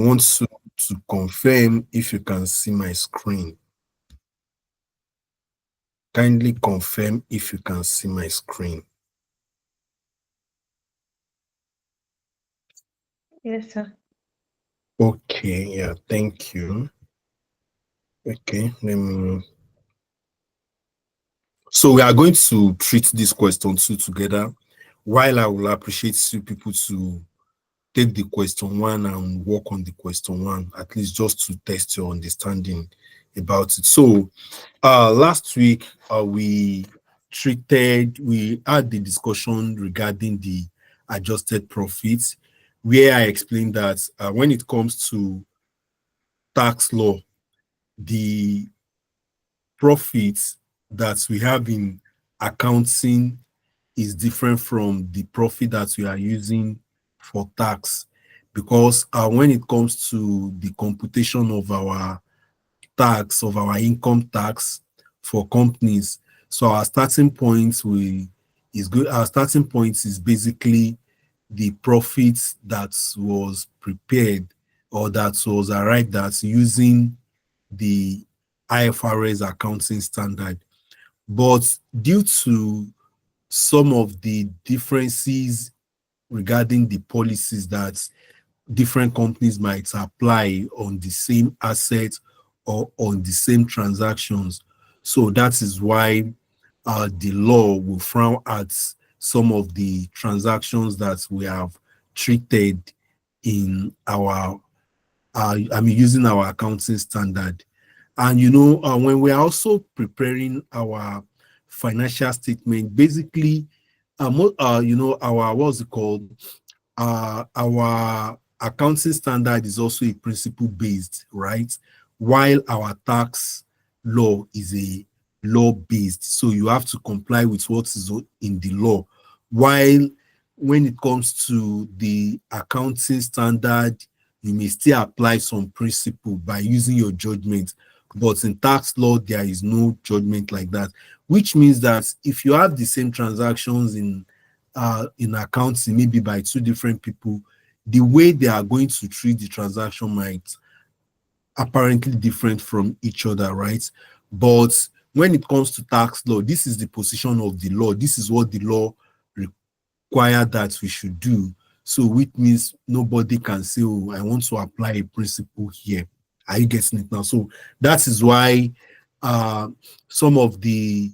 I want to confirm if you can see my screen. Kindly confirm if you can see my screen. Yes, sir. Okay, yeah, thank you. Okay, let me. So we are going to treat this question two together. While I will appreciate you people to take the question one and work on the question one, at least just to test your understanding about it. So last week we had the discussion regarding the adjusted profits, where I explained that when it comes to tax law, the profits that we have in accounting is different from the profit that we are using for tax, because when it comes to the computation of our tax, of our income tax for companies, so our starting point is good. Our starting point is basically the profits that was prepared or that was arrived at using the IFRS accounting standard. But due to some of the differences regarding the policies that different companies might apply on the same asset or on the same transactions. So that is why the law will frown at some of the transactions that we have treated in our, using our accounting standard. And when we are also preparing our financial statement, basically, our what's it called? Our accounting standard is also a principle based, right? While our tax law is a law based. So you have to comply with what is in the law. While when it comes to the accounting standard, you may still apply some principle by using your judgment. But in tax law, there is no judgment like that, which means that if you have the same transactions in accounting, maybe by two different people, the way they are going to treat the transaction might apparently different from each other, right? But when it comes to tax law, this is the position of the law. This is what the law require that we should do. So which means nobody can say, oh, I want to apply a principle here. Are you getting it now? So that is why uh, some of the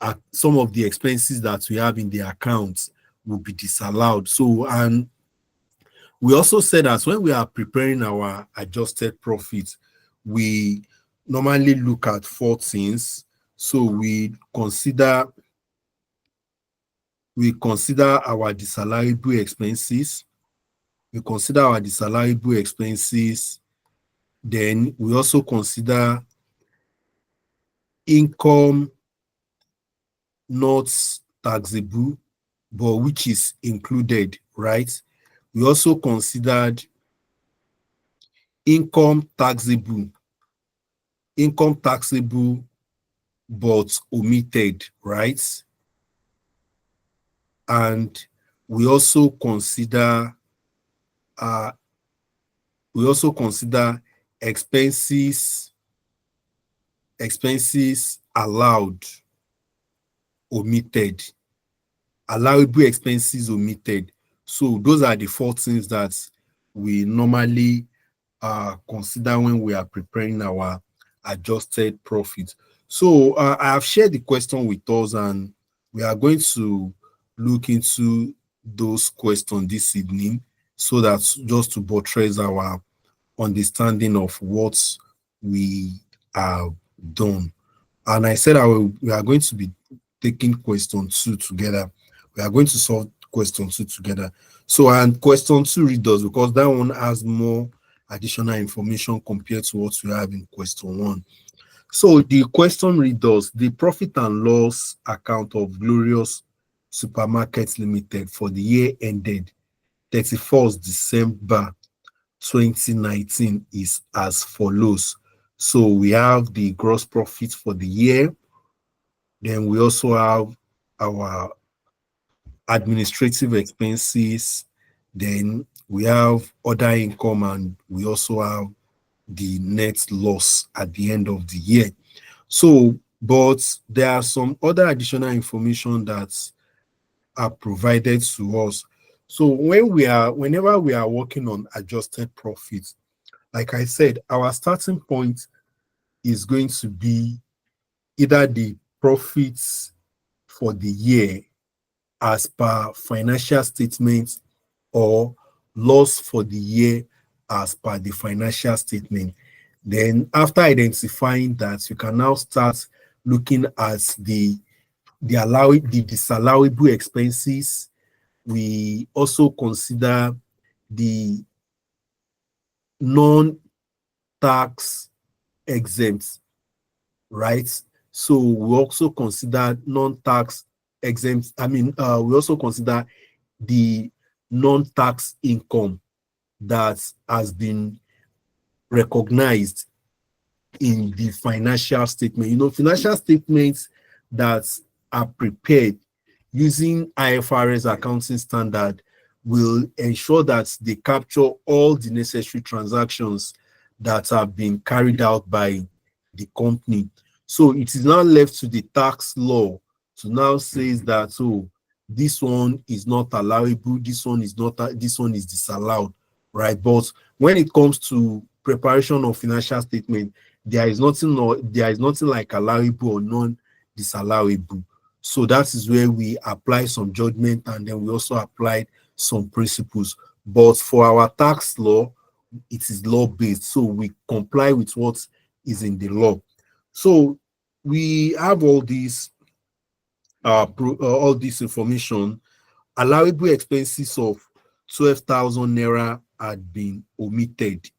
expenses that we have in the accounts will be disallowed. So, and we also said that when we are preparing our adjusted profit, we normally look at four things. So we consider our disallowable expenses. We consider our disallowable expenses. Then we also consider income not taxable, but which is included, right? We also considered income taxable, income taxable but omitted, right? And we also consider uh, expenses allowed, omitted, allowable expenses omitted. So those are the four things that we normally consider when we are preparing our adjusted profit. So I have shared the question with us, and we are going to look into those questions this evening, so that just to buttress our understanding of what we have done. And I said we are going to be taking question two together. We are going to solve question two together. So, and question two read us, because that one has more additional information compared to what we have in question one. So the question read us: the profit and loss account of Glorious Supermarkets Limited for the year ended 31st December 2019 is as follows. So we have the gross profit for the year. Then we also have our administrative expenses. Then we have other income, and we also have the net loss at the end of the year. So, but there are some other additional information that are provided to us. So whenever we are working on adjusted profits, like I said, our starting point is going to be either the profits for the year as per financial statements, or loss for the year as per the financial statement. Then after identifying that, you can now start looking at the disallowable expenses. We also consider the non-tax exempt, right? So we also consider non-tax exempt. We also consider the non-tax income that has been recognized in the financial statement. Financial statements that are prepared using IFRS accounting standard will ensure that they capture all the necessary transactions that have been carried out by the company. So it is now left to the tax law to now say that, so this one is not allowable, this one is not, this one is disallowed, right? But when it comes to preparation of financial statement, there is nothing like allowable or non-disallowable. So that is where we apply some judgment, and then we also apply some principles. But for our tax law, it is law-based, so we comply with what is in the law. So we have all this information. Allowable expenses of 12,000 naira had been omitted.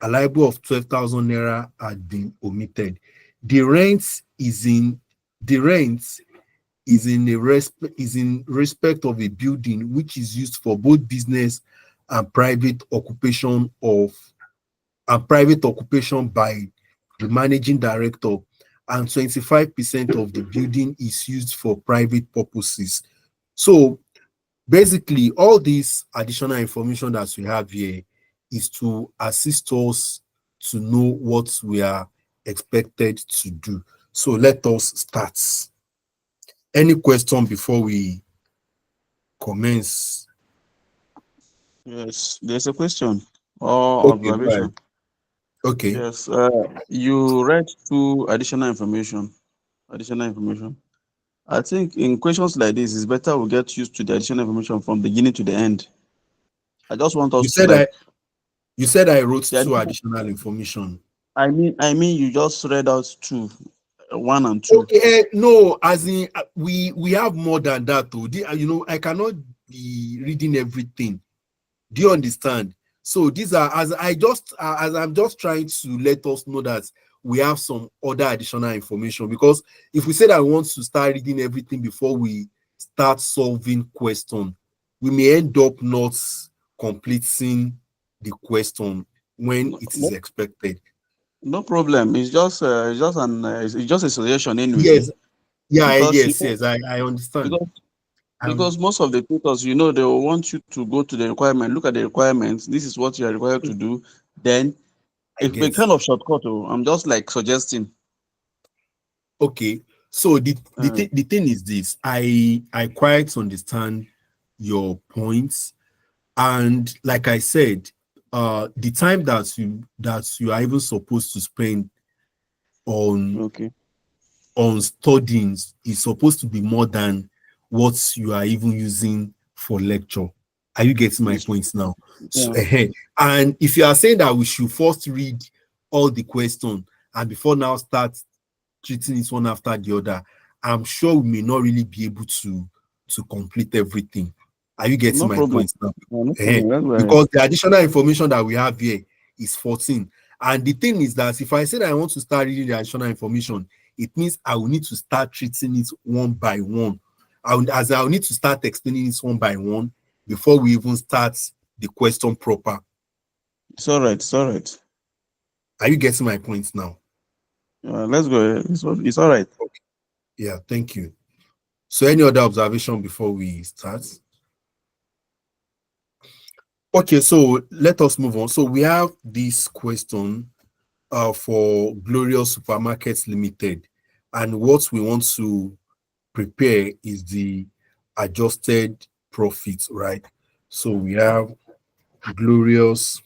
Allowable of 12,000 naira had been omitted. The rent is in the rent is in respect of a building which is used for both business and private occupation by the managing director, and 25% of the building is used for private purposes. So basically, all this additional information that we have here is to assist us to know what we are expected to do. So let us start. Any question before we commence? Yes, there's a question or Okay, go ahead. observation. Okay. Yes, you read through additional information. Additional information. I think in questions like this, it's better we get used to the additional information from beginning to the end. I just want You us to said like I you said I wrote the two additional, additional information. I mean, you just read out two, one and two. Okay, no, as in we have more than that though. I cannot be reading everything. Do you understand? So these are, as I'm just trying to let us know that we have some other additional information, because if we say that we want to start reading everything before we start solving question, we may end up not completing the question when No, it is no, expected. no problem. It's just a suggestion anyway. Yes, yeah, Because you yes, know, yes, I understand. because Um, most of the tutors, you know, they will want you to go to the requirement, look at the requirements. This is what you are required to do. Then I it may get. kind of shortcut. Oh, I'm just like suggesting. Okay, so Uh, the thing is this: I quite understand your points, and like I said, the time that you are even supposed to spend on okay. studying is supposed to be more than what you are even using for lecture. Are you getting my This, points now? So, yeah. and if you are saying that we should first read all the questions and before now start treating it one after the other, I'm sure we may not really be able to complete everything. Are you getting No my problem. points now? No Eh, problem. Let's go ahead. Because the additional information that we have here is 14. And the thing is that if I say that I want to start reading the additional information, it means I will need to start treating it one by one. I will need to start explaining it one by one before we even start the question proper. It's all right. It's all right. Are you getting my points now? Let's go ahead. It's all right. Yeah, thank you. So any other observation before we start? Okay, so let us move on. So we have this question for Glorious Supermarkets Limited, and what we want to prepare is the adjusted profit, right? So we have Glorious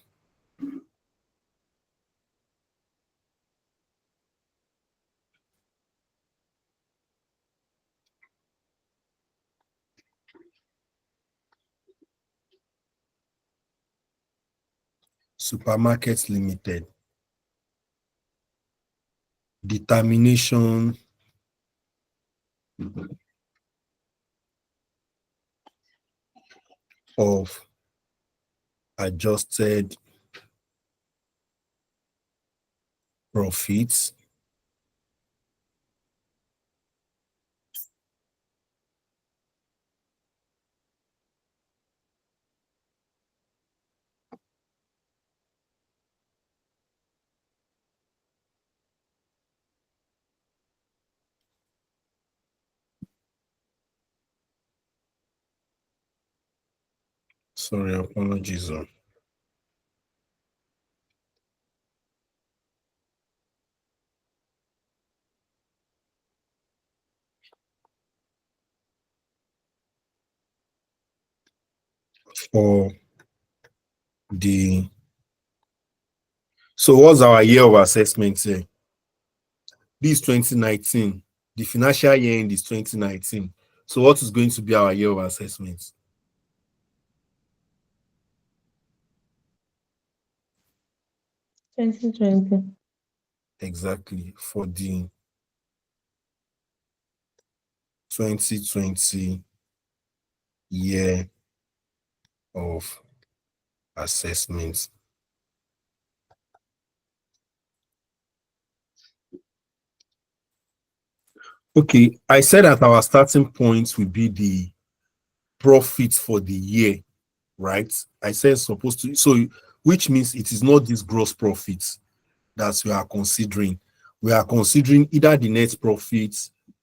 Supermarkets Limited. Determination of adjusted profits. Sorry, apologies. For the so what's our year of assessment here? This is 2019. The financial year end is 2019. So what is going to be our year of assessment? 2020. Exactly, for the 2020 year of assessment. Okay, I said that our starting point will be the profit for the year, right? I said supposed to, so which means it is not this gross profit that we are considering. We are considering either the net profit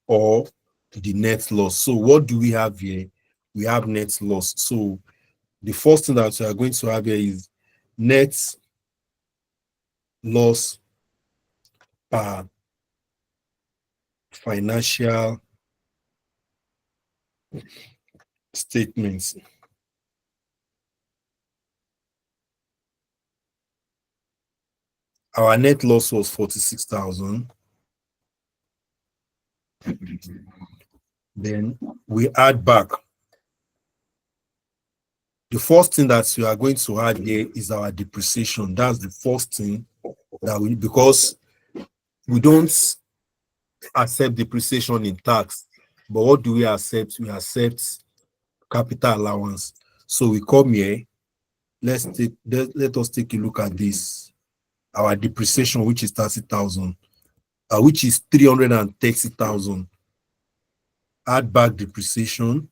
or the net loss. So what do we have here? We have net loss. So the first thing that we are going to have here is net loss per financial statements. Our net loss was 46,000. Then we add back. The first thing that we are going to add here is our depreciation. That's the first thing that we, because we don't accept depreciation in tax. But what do we accept? We accept capital allowance. So we come here. Let us take a look at this. Our depreciation, which is 30,000, which is 330,000. Add back depreciation.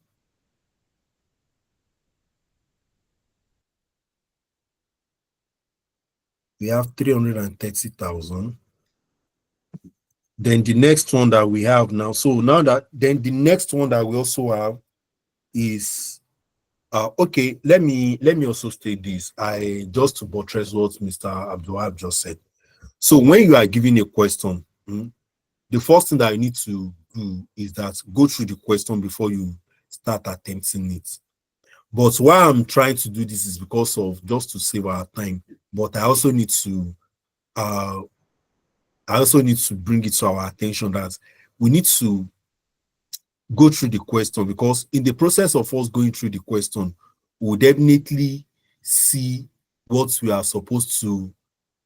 We have 330,000. Then the next one that we have now, so now that then the next one that we also have is okay, let me also state this. I just to buttress what Mr. Abdulwahab just said. So when you are giving a question, the first thing that you need to do is that go through the question before you start attempting it. But why I'm trying to do this is because of just to save our time. But uh I also need to bring it to our attention that we need to go through the question, because in the process of us going through the question, we'll definitely see what we are supposed to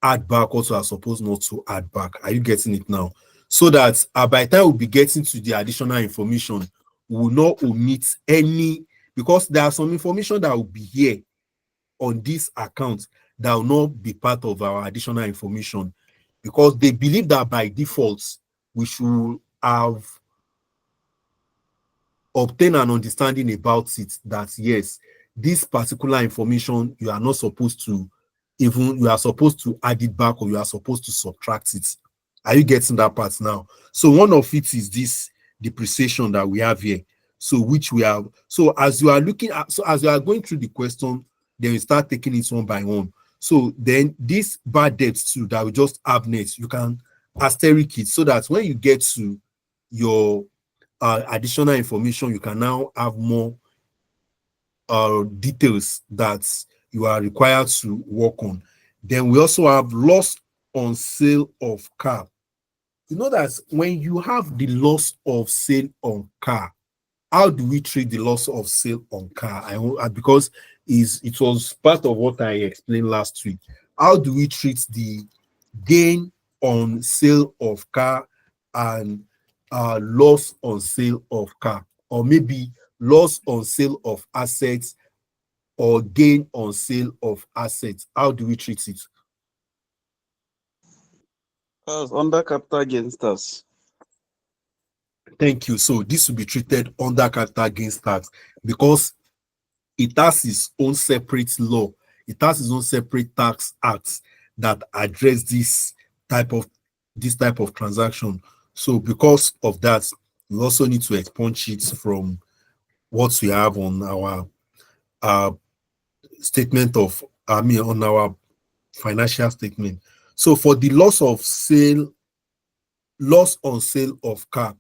add back, what we are supposed not to add back. Are you getting it now? So that by the time we'll be getting to the additional information, we will not omit any, because there are some information that will be here on this account that will not be part of our additional information, because they believe that by default we should have obtain an understanding about it, that yes, this particular information you are not supposed to, even you are supposed to add it back or you are supposed to subtract it. Are you getting that part now? So one of it is this depreciation that we have here. So which we have. So as you are looking at, so as you are going through the question, then you start taking it one by one. So then this bad debts too that we just have next, you can asterisk it so that when you get to your additional information, you can now have more details that you are required to work on. Then we also have loss on sale of car. You know that when you have the loss of sale on car, how do we treat the loss of sale on car? Because it was part of what I explained last week. How do we treat the gain on sale of car and loss on sale of car, or maybe loss on sale of assets or gain on sale of assets? How do we treat it? As under capital gains tax. Thank you. So this will be treated under capital gains tax because it has its own separate law. It has its own separate tax acts that address type of this type of transaction. So because of that, we also need to expunge it from what we have on our uh, statement of, I mean, on our financial statement. So for the loss on sale of car,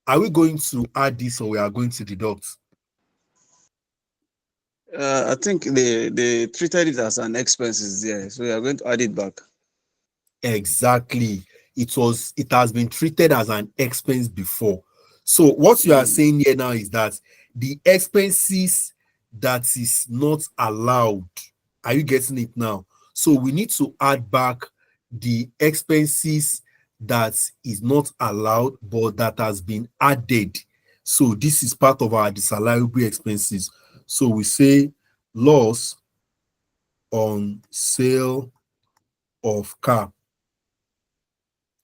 are we going to add this or we are going to deduct? I think they treated it as an expenses there, so we are going to add it back. Exactly. It has been treated as an expense before. So what you are saying here now is that the expenses that is not allowed, are you getting it now? So we need to add back the expenses that is not allowed but that has been added. So this is part of our disallowable expenses. So we say loss on sale of car.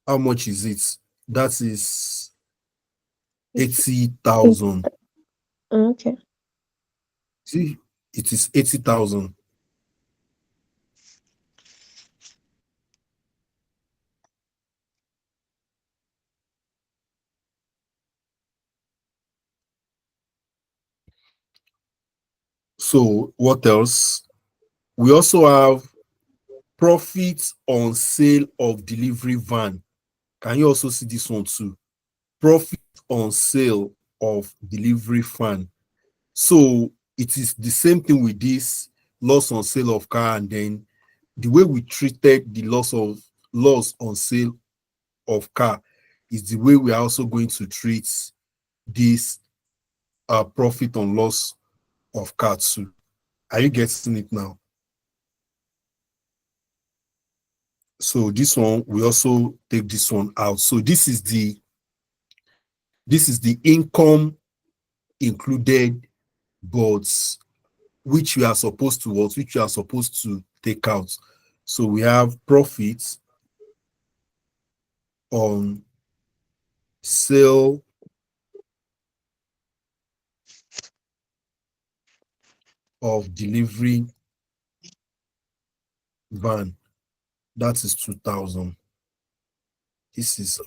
How much is it? That is 80,000. Okay. See, it is 80,000. So what else? We also have profits on sale of delivery van. Can you also see this one too? Profit on sale of delivery van. So it is the same thing with this loss on sale of car, and then the way we treated the loss on sale of car is the way we are also going to treat this profit on loss of car too. Are you getting it now? So this one, we also take this one out. So this is the income included, but which we are supposed to what? Which we are supposed to take out. So we have profits on sale of delivery van. That is 2,000.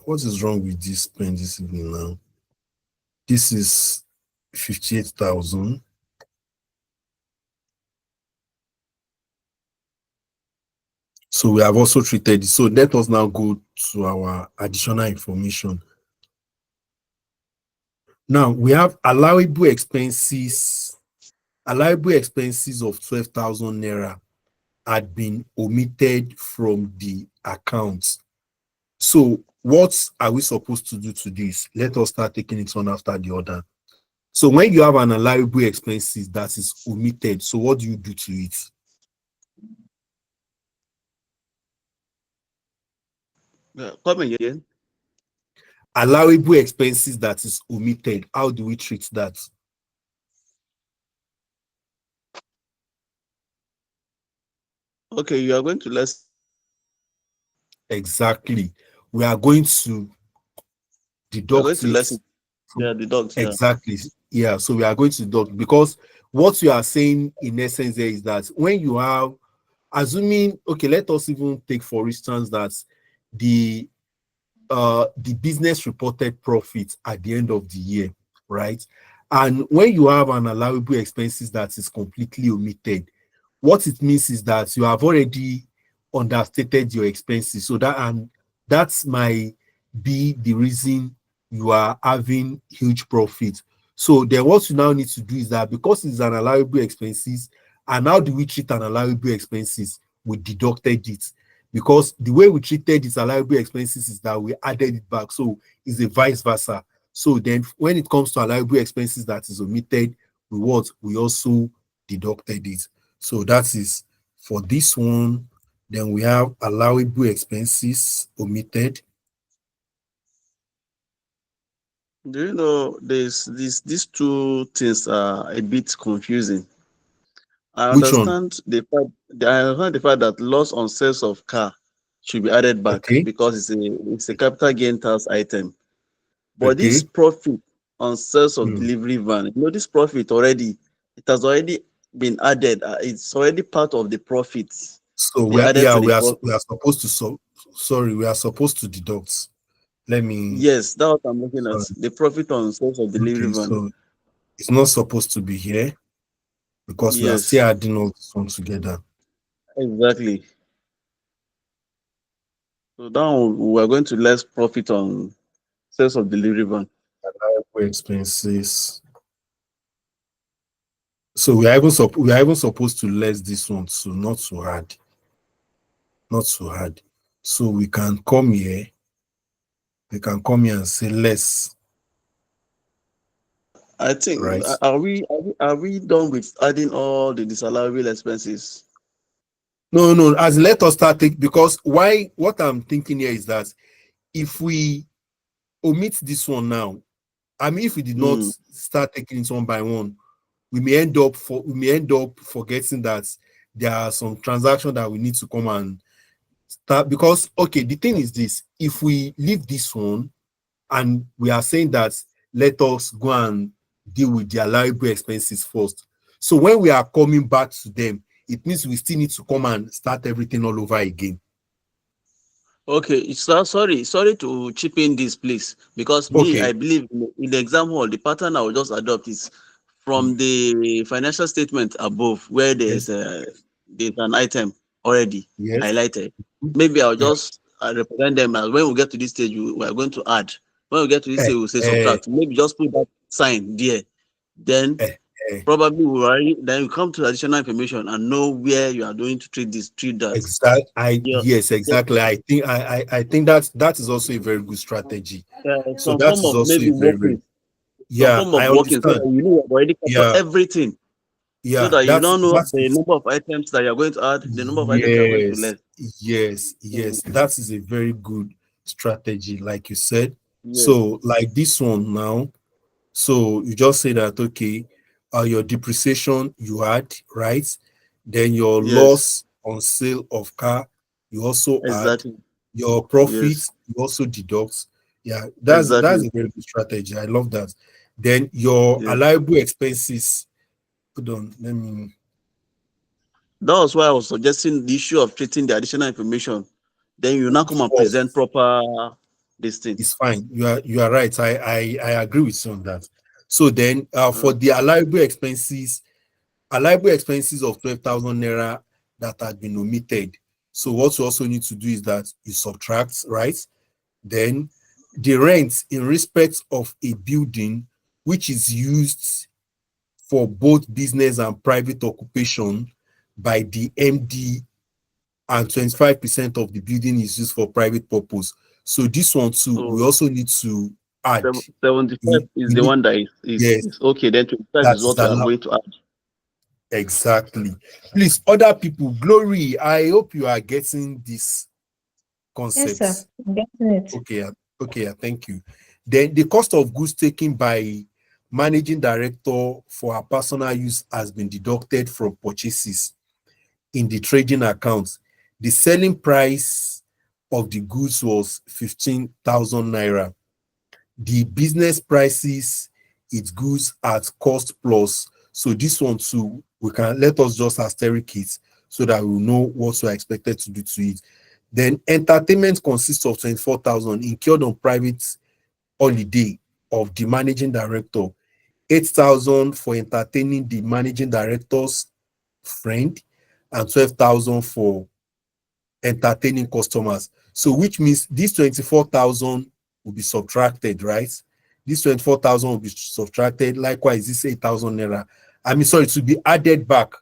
What is wrong with this pen this evening now? This is 58,000. So we have also treated it. So let us now go to our additional information. Now we have allowable expenses. Allowable expenses of 12,000 naira had been omitted from the account. So what are we supposed to do to this? Let us start taking it one after the other. So when you have an allowable expenses that is omitted, so what do you do to it? Come again. Allowable expenses that is omitted, how do we treat that? Okay, you are going to less. Exactly. We are going to deduct it. Lessen. Yeah, deduct. Yeah. Exactly. Yeah. So we are going to deduct because what you are saying in essence there is that when you have, assuming, okay, let us even take for instance that the business reported profit at the end of the year, right? And when you have an allowable expenses that is completely omitted, what it means is that you have already understated your expenses. So that's my be the reason you are having huge profit. So then what you now need to do is that because it's an allowable expenses, and how do we treat an allowable expenses? We deducted it. Because the way we treated its allowable expenses is that we added it back. So it's a vice versa. So then when it comes to allowable expenses that is omitted, we also deducted it. So that is for this one. Then we have allowable expenses omitted. Do you know these two things are a bit confusing? I Which one? understand the fact that loss on sales of car should be added back Okay. because it's a capital gain tax item. But this Okay. profit on sales of Hmm. delivery van, this profit already, it has already been added. It's already part of the profits. So They we are, added yeah, to the we profit. are supposed to sorry, we are supposed to deduct. Let me Yes, that's what I'm looking at. sorry. The profit on sales of delivery Okay, van. so it's not supposed to be here because we are still Yes, adding all this one together. exactly. So now we are going to less profit on sales of delivery van. Allowable expenses. So we are even supposed to less this one, so not to add. So we can come here and say less, I think right? are we done with adding all the disallowable expenses? No, no, as let us start because why what I'm thinking here is that if we omit this one now, I mean if we did not Mm. start taking it one by one, we may end up forgetting that there are some transactions that we need to come and start because okay, the thing is this: if we leave this one and we are saying that let us go and deal with the allowable expenses first. So when we are coming back to them, it means we still need to come and start everything all over again. Okay, sorry to chip in this, please, because me, I Okay. believe in the example, the pattern I will just adopt is from the financial statement above, where Yes. there's an item already Yes. highlighted. Maybe I'll Yeah. just represent them as when we get to this stage, we are going to add. When we get to this Eh, stage, we'll say eh, subtract. Maybe just put that sign there. Then eh, eh. probably then you come to additional information and know where you are going to treat this, treat that. Yeah, Yes, yeah. exactly. I think that is also a very good strategy. So Some that form is of also a maybe very, very, working, some yeah, form of I working, so that understand. you've already captured Yeah, everything, so yeah, that you that's don't know that the is number of items that you're going to add, the number of items you're going to yes, less. yes. Mm, That is a very good strategy, like you said. yes, So, like this one now, so you just say that okay, your depreciation you add, right? Then your yes, loss on sale of car, you also add. exactly, Your yes, profit, you also deduct. Yeah, that's exactly, a very good strategy. I love that. Then your yes. allowable expenses. Hold on, let me. That was why I was suggesting the issue of treating the additional information. Then you now come and present Yes, proper this thing. it's fine. You are right. I agree with you on that. So then, for Uh, the allowable expenses of 12,000 naira that had been omitted. So what you also need to do is that you subtract, right? Then the rent in respect of a building which is used for both business and private occupation by the MD, and 25% of the building is used for private purpose. So this one too, we so also need to add. 75 We, is we the need, one that is, yes, is okay. Then 25 that is is what we are allowed. going to add. Exactly. Please, other people, Glory, I hope you are getting this Yes, sir. concept. I'm getting it. Okay, thank you. Then the cost of goods taken by managing director for her personal use has been deducted from purchases in the trading account. The selling price of the goods was 15,000 naira. The business prices its goods at cost plus. So this one too, we can let us just asterisk it so that we know what we are expected to do to it. Then entertainment consists of 24,000 incurred on private holiday of the managing director, 8,000 for entertaining the managing director's friend, and 12,000 for entertaining customers. So which means this 24,000 will be subtracted, right? This 24,000 will be subtracted. Likewise, this 8,000 naira. I mean, sorry, it will be added back.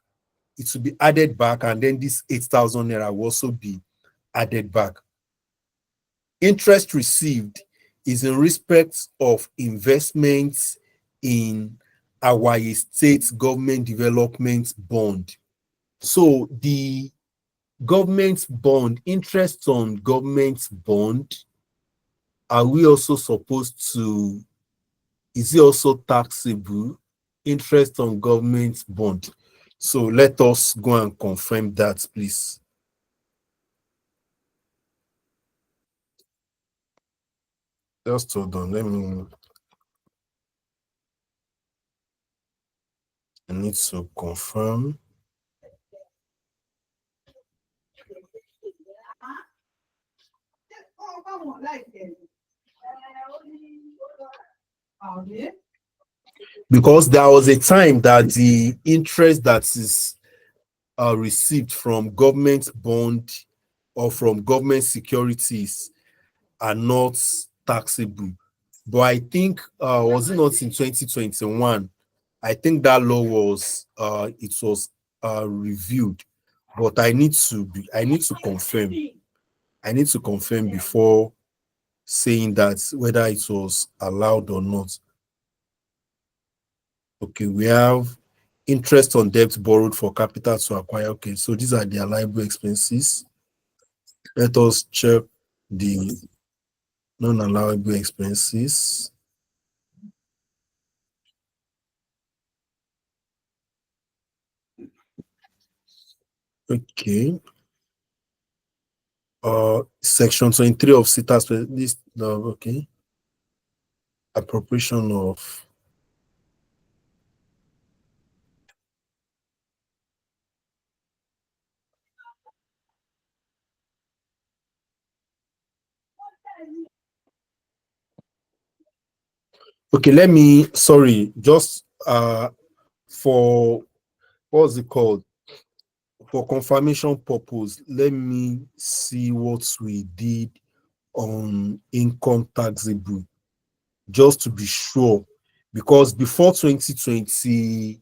It will be added back, and then this 8,000 naira will also be added back. Interest received is in respect of investments in our state government development bond. So the government bond, interest on government bond, are we also supposed to, is it also taxable? Interest on government bond. So let us go and confirm that, please. Just hold on. I need to confirm. Because there was a time that the interest that is received from government bond or from government securities are not taxable. But I think, was it not in 2021? I think that law was reviewed, but I need to confirm. I need to confirm before saying that whether it was allowed or not. Okay, we have interest on debt borrowed for capital to acquire. Okay, so these are the allowable expenses. Let us check the non-allowable expenses. Okay. Section 23 of CETAS, this, okay. Appropriation of okay, let me, sorry, just for, what's it called? For confirmation purpose, let me see what we did on income taxable, just to be sure. Because before 2020,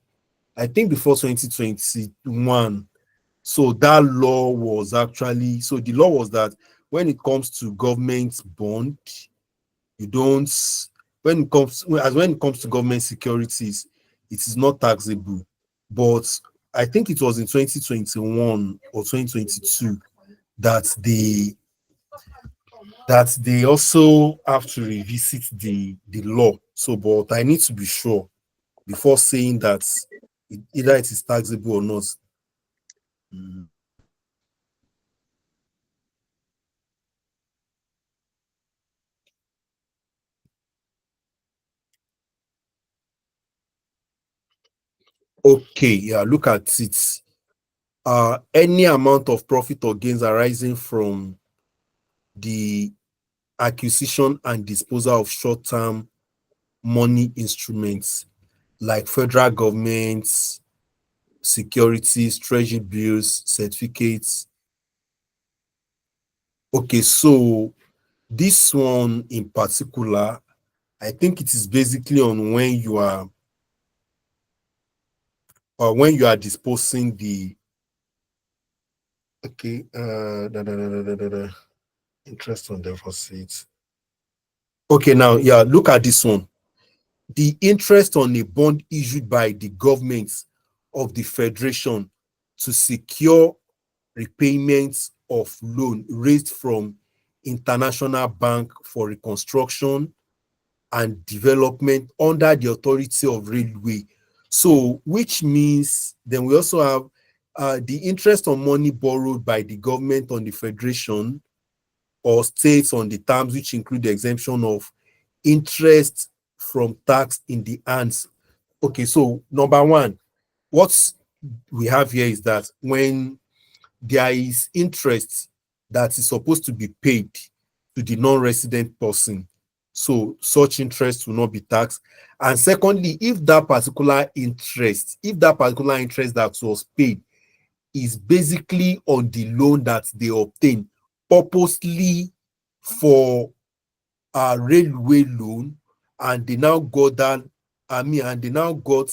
I think before 2021, so that law was actually, so the law was that when it comes to government bond, you don't, when it comes to government securities, it is not taxable. But I think it was in 2021 or 2022 that they also have to revisit the law. So, but I need to be sure before saying that either it is taxable or not. Okay, yeah, look at it. Any amount of profit or gains arising from the acquisition and disposal of short-term money instruments like federal governments, securities, treasury bills, certificates. Okay, so this one in particular, I think it is basically on when you are disposing the, okay, interest on deposits. Okay, now, yeah, look at this one. The interest on a bond issued by the government of the federation to secure repayments of loan raised from International Bank for Reconstruction and Development under the authority of railway. So, which means then we also have the interest on money borrowed by the government on the federation or states on the terms which include the exemption of interest from tax in the hands. Okay, so number one, what we have here is that when there is interest that is supposed to be paid to the non-resident person, so such interest will not be taxed. And secondly, if that particular interest that was paid is basically on the loan that they obtain purposely for a railway loan, and they now got that. And they now got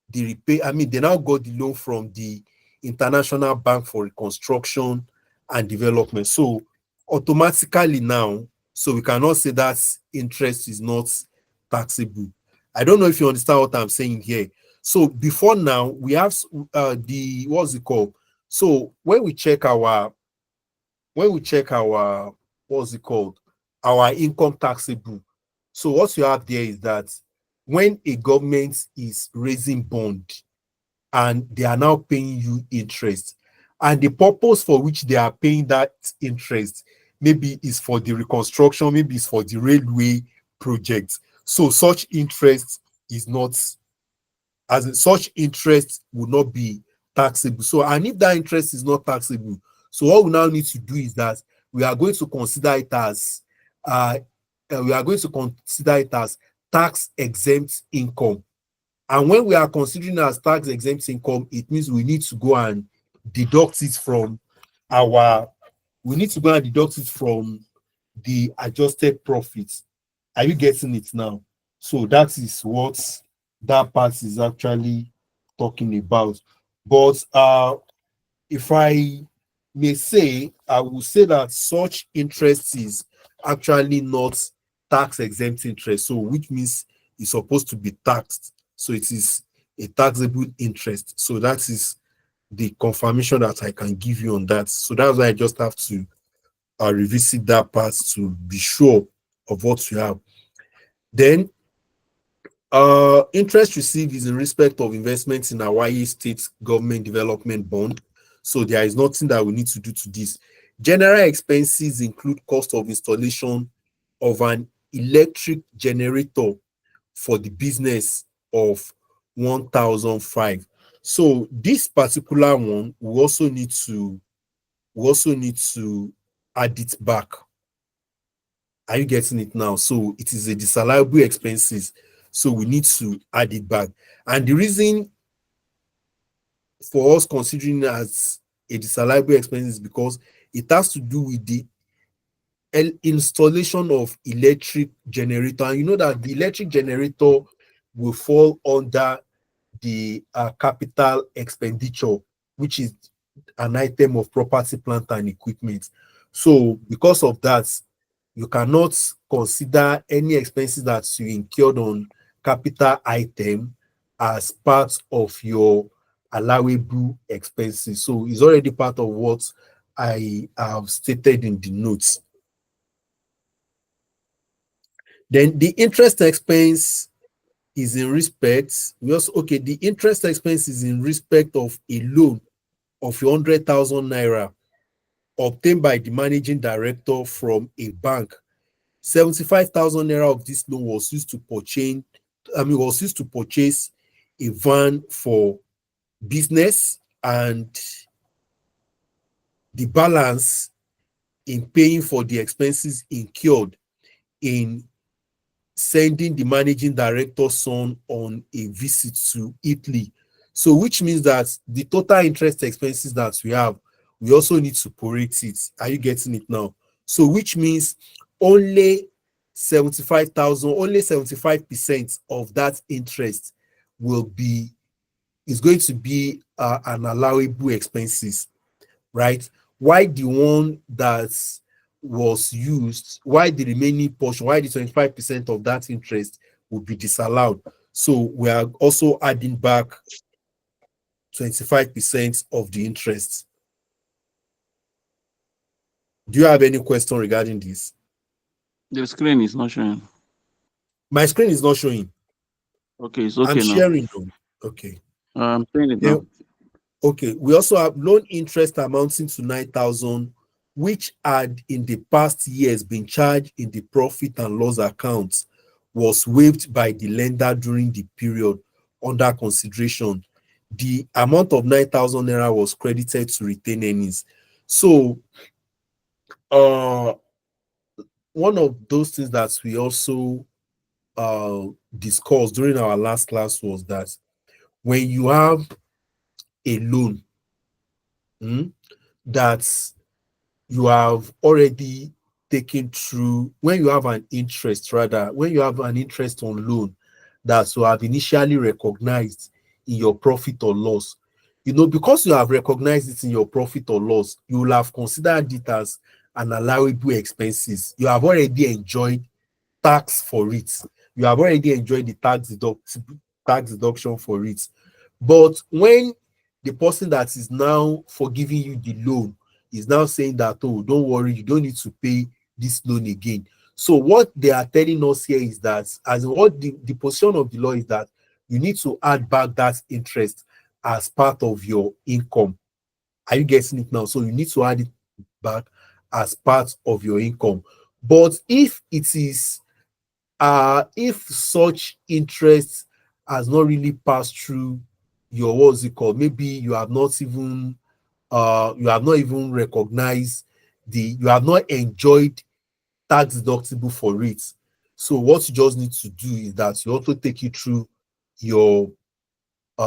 the repay. They now got the loan from the International Bank for Reconstruction and Development. So automatically now, so we cannot say that interest is not taxable. I don't know if you understand what I'm saying here. So before now, we have the what's it called? So when we check our what's it called, our income taxable. So what you have there is that when a government is raising bond and they are now paying you interest, and the purpose for which they are paying that interest maybe is for the reconstruction, maybe it's for the railway project. So such interest is not, as in, such interest will not be taxable. So, and if that interest is not taxable, so what we now need to do is that we are going to consider it as uh, tax exempt income. And when we are considering as tax exempt income, it means we need to go and deduct it from our we need to go and deduct it from the adjusted profits. Are you getting it now? So that is what that part is actually talking about. But if I may say, I will say that such interest is actually not tax exempt interest. So which means it's supposed to be taxed. So it is a taxable interest. So that is the confirmation that I can give you on that. So that's why I just have to revisit that part to be sure of what you have. Then interest received is in respect of investments in Hawaii State Government Development Bond. So there is nothing that we need to do to this. General expenses include cost of installation of an electric generator for the business of 1,005. So this particular one, we also need to add it back. Are you getting it now? So it is a disallowable expenses. So we need to add it back. And the reason for us considering it as a disallowable expense is because it has to do with the installation of electric generator. And you know that the electric generator will fall under the capital expenditure, which is an item of property, plant, and equipment. So because of that, you cannot consider any expenses that you incurred on capital item as part of your allowable expenses. So it's already part of what I have stated in the notes. Then the interest expense is in respect, the interest expense is in respect of a loan of 100,000 naira obtained by the managing director from a bank. 75,000 naira of this loan was used to purchase a van for business, and the balance in paying for the expenses incurred in sending the managing director's son on a visit to Italy. So which means that the total interest expenses that we have, we also need to prorate it. Are you getting it now? So which means only 75% of that interest is going to be an allowable expenses, right? Why the one that was used, why the remaining portion, why the 25% of that interest would be disallowed? So we are also adding back 25% of the interest. Do you have any question regarding this? The screen is not showing. My screen is not showing. Okay, it's I'm okay now. sharing though. Okay. I'm saying it Then, now. okay. We also have loan interest amounting to 9,000, which had in the past years been charged in the profit and loss accounts, was waived by the lender during the period under consideration. The amount of 9,000 naira was credited to retained earnings. So, one of those things that we also discussed during our last class was that when you have a loan, mm, that you have already taken through, when you have an interest, rather, when you have an interest on loan that you have initially recognized in your profit or loss, because you have recognized it in your profit or loss, you will have considered it as an allowable expenses. You have already enjoyed tax for it. You have already enjoyed the tax deduction for it. But when the person that is now forgiving you the loan is now saying that, oh, don't worry, you don't need to pay this loan again. So what they are telling us here is that, as in what the position of the law is that you need to add back that interest as part of your income. Are you getting it now? So you need to add it back as part of your income. But if such interest has not really passed through your, what's it called, maybe you have not even recognized you have not enjoyed tax deductible for it. So what you just need to do is that you also take it through your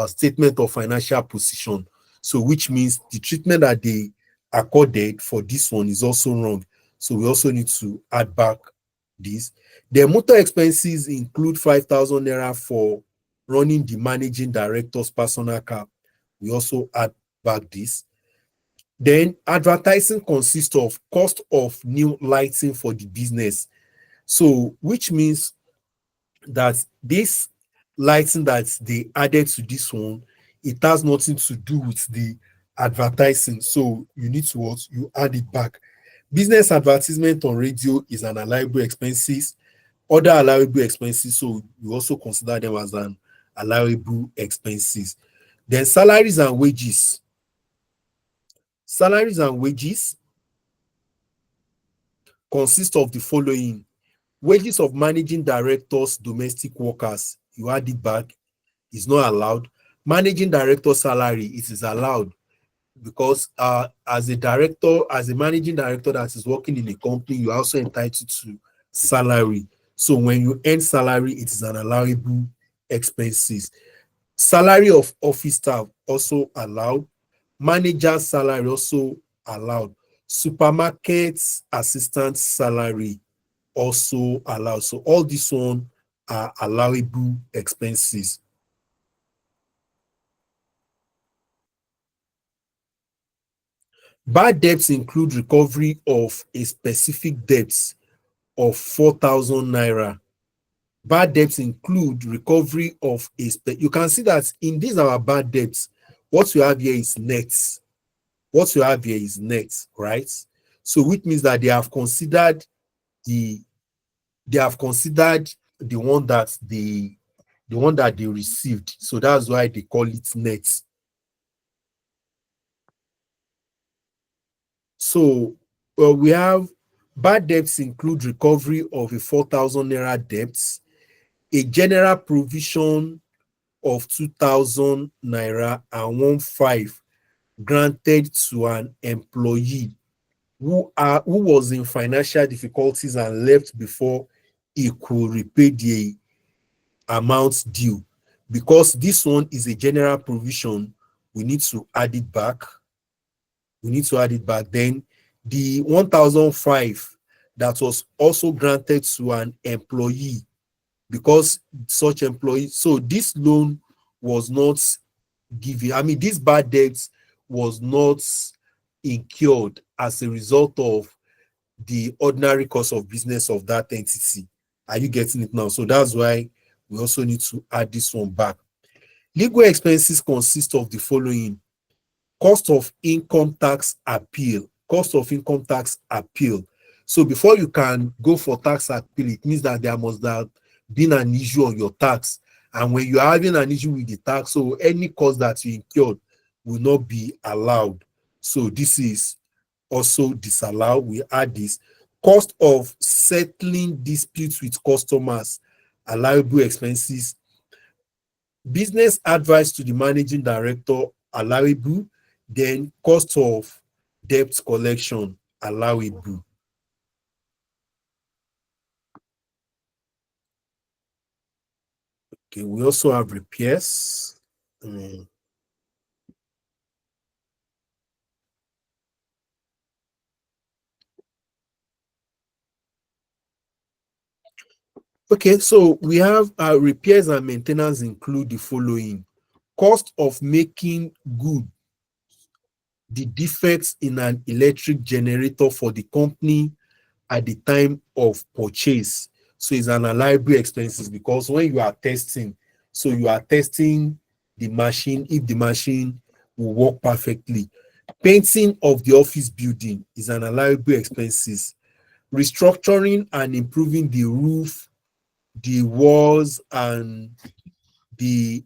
statement of financial position. So which means the treatment that they accorded for this one is also wrong. So we also need to add back this. The motor expenses include 5,000 naira for running the managing director's personal car. We also add back this. Then advertising consists of cost of new lighting for the business. So which means that this lighting that they added to this one, it has nothing to do with the advertising. So you need to what? You add it back. Business advertisement on radio is an allowable expenses. Other allowable expenses, so you also consider them as an allowable expenses. Then salaries and wages. Salaries and wages consist of the following: wages of managing directors, domestic workers, you add it back, is not allowed. Managing director salary, it is allowed, because as a director, as a managing director that is working in a company, you are also entitled to salary. So when you earn salary, it is an allowable expenses. Salary of office staff also allowed. Manager salary also allowed. Supermarket assistant salary also allowed. So all this one are allowable expenses. Bad debts include recovery of a specific debt of 4,000 naira. Bad debts include recovery of you can see that in these our bad debts, what you have here is net. What you have here is net, right? So which means that the they have considered the one that they received. So that's why they call it net. So we have bad debts include recovery of a 4,000 naira debts, a general provision of 2,000 naira and 1,500 granted to an employee who was in financial difficulties and left before he could repay the amount due. Because this one is a general provision, we need to add it back. Then the 1,005 that was also granted to an employee, because such employee, so this loan was not given, I mean, this bad debt was not incurred as a result of the ordinary course of business of that entity. Are you getting it now? So that's why we also need to add this one back. Legal expenses consist of the following: cost of income tax appeal. Cost of income tax appeal. So before you can go for tax appeal, it means that there must have been an issue on your tax. And when you are having an issue with the tax, so any cost that you incurred will not be allowed. So this is also disallowed. We add this. Cost of settling disputes with customers, allowable expenses. Business advice to the managing director, allowable. Then cost of debt collection, allowable. Okay, we also have repairs. Okay, so we have repairs and maintenance include the following: cost of making good the defects in an electric generator for the company at the time of purchase. So it's an allowable expenses because when you are testing, so you are testing the machine if the machine will work perfectly. Painting of the office building is an allowable expenses. Restructuring and improving the roof, the walls, and the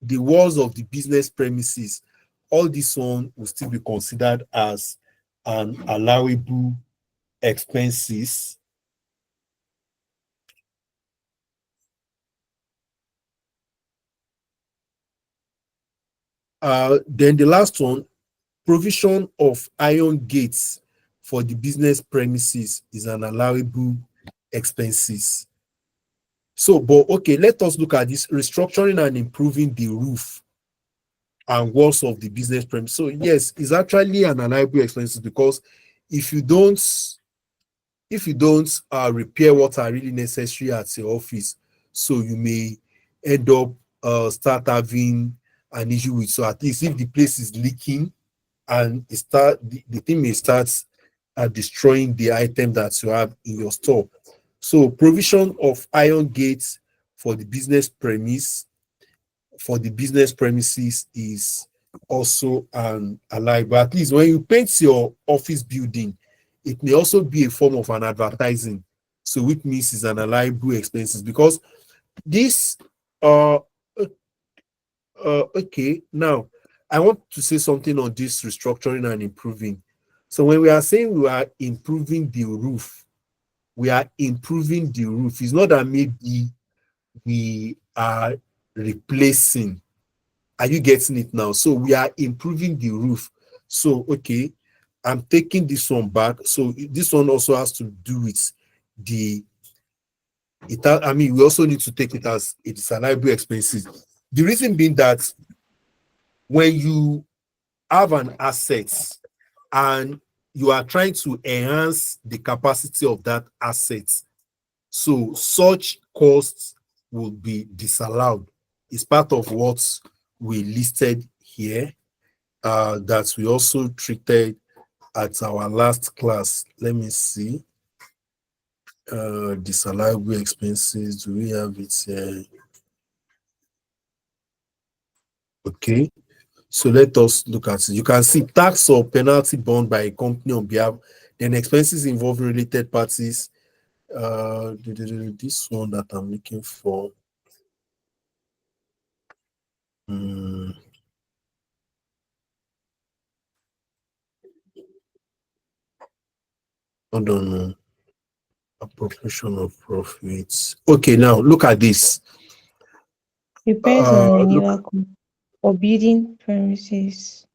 the walls of the business premises, all this one will still be considered as an allowable expenses. Then the last one, provision of iron gates for the business premises is an allowable expenses. So, but okay, let us look at this restructuring and improving the roof and walls of the business premise. So, yes, it's actually an allowable expenses because if you don't repair what are really necessary at your office, so you may end up start having an issue with. So at least if the place is leaking and the thing may start destroying the item that you have in your store. So provision of iron gates for the business premise for the business premises is also an allowed. But at least when you paint your office building, it may also be a form of an advertising. So which means it's an allowable expenses because this uh okay, now I want to say something on this restructuring and improving. So when we are saying we are improving the roof, we are improving the roof. It's not that maybe we are replacing. Are you getting it now? So we are improving the roof. So okay, I'm taking this one back. So this one also has to do with the I mean, we also need to take it as it's allowable expenses. The reason being that when you have an asset and you are trying to enhance the capacity of that asset, so such costs will be disallowed. It's part of what we listed here that we also treated at our last class. Let me see. Disallowable expenses. Do we have it here? Okay. So let us look at it. You can see tax or penalty borne by a company on behalf, then expenses involving related parties. This one that I'm looking for. Mm, I don't know. Appropriation of profits. Okay, now look at this. Repairs and Look, renewal cost for building premises.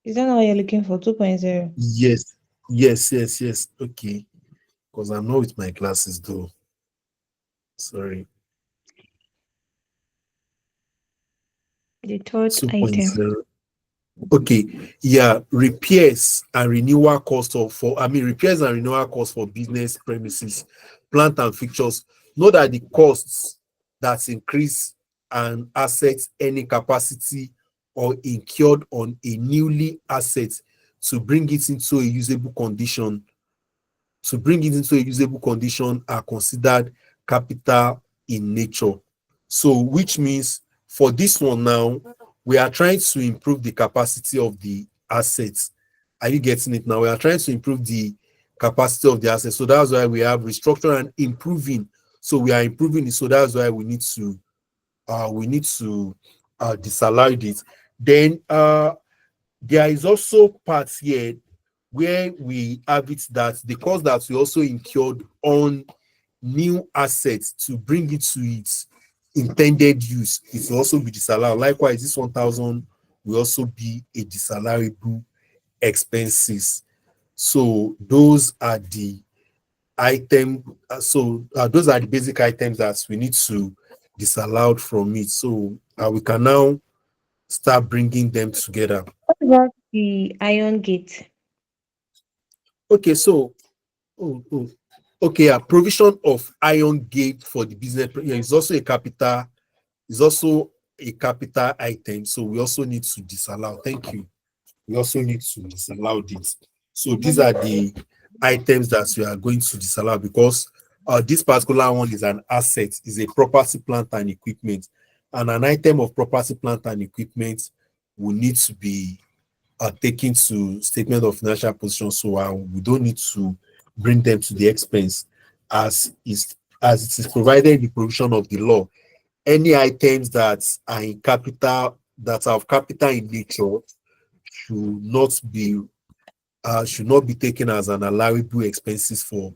Is that not what you're looking for? 2.0. yes, yes. Okay, because I'm not with my classes though. Sorry. The third item. 2.0. Okay, yeah, repairs and renewal cost repairs and renewal cost for business premises, plant and fixtures. Know that the costs that increase an asset's earning capacity or incurred on a newly asset to bring it into a usable condition are considered capital in nature. So which means for this one now, we are trying to improve the capacity of the assets. Are you getting it now? We are trying to improve the capacity of the assets. So that's why we have restructuring and improving. So we are improving it. So that's why we need to disallow it. Then there is also parts here where we have it that the cost that we also incurred on new assets to bring it to its intended use, it will also be disallowed. Likewise, this 1,000 will also be a disallowable expenses. So those are the those are the basic items that we need to disallow from it. So we can now start bringing them together. What about the iron gate? Okay, so oh, Okay, a provision of iron gate for the business is also a capital, is also a capital item. So we also need to disallow. Thank you. We also need to disallow this. So these are the items that we are going to disallow because this particular one is an asset, is a property, plant, and equipment. And an item of property, plant, and equipment will need to be taken to statement of financial position. So we don't need to bring them to the expense as it is provided in the provision of the law. Any items that are in capital, that are of capital in nature, should not be taken as an allowable expenses for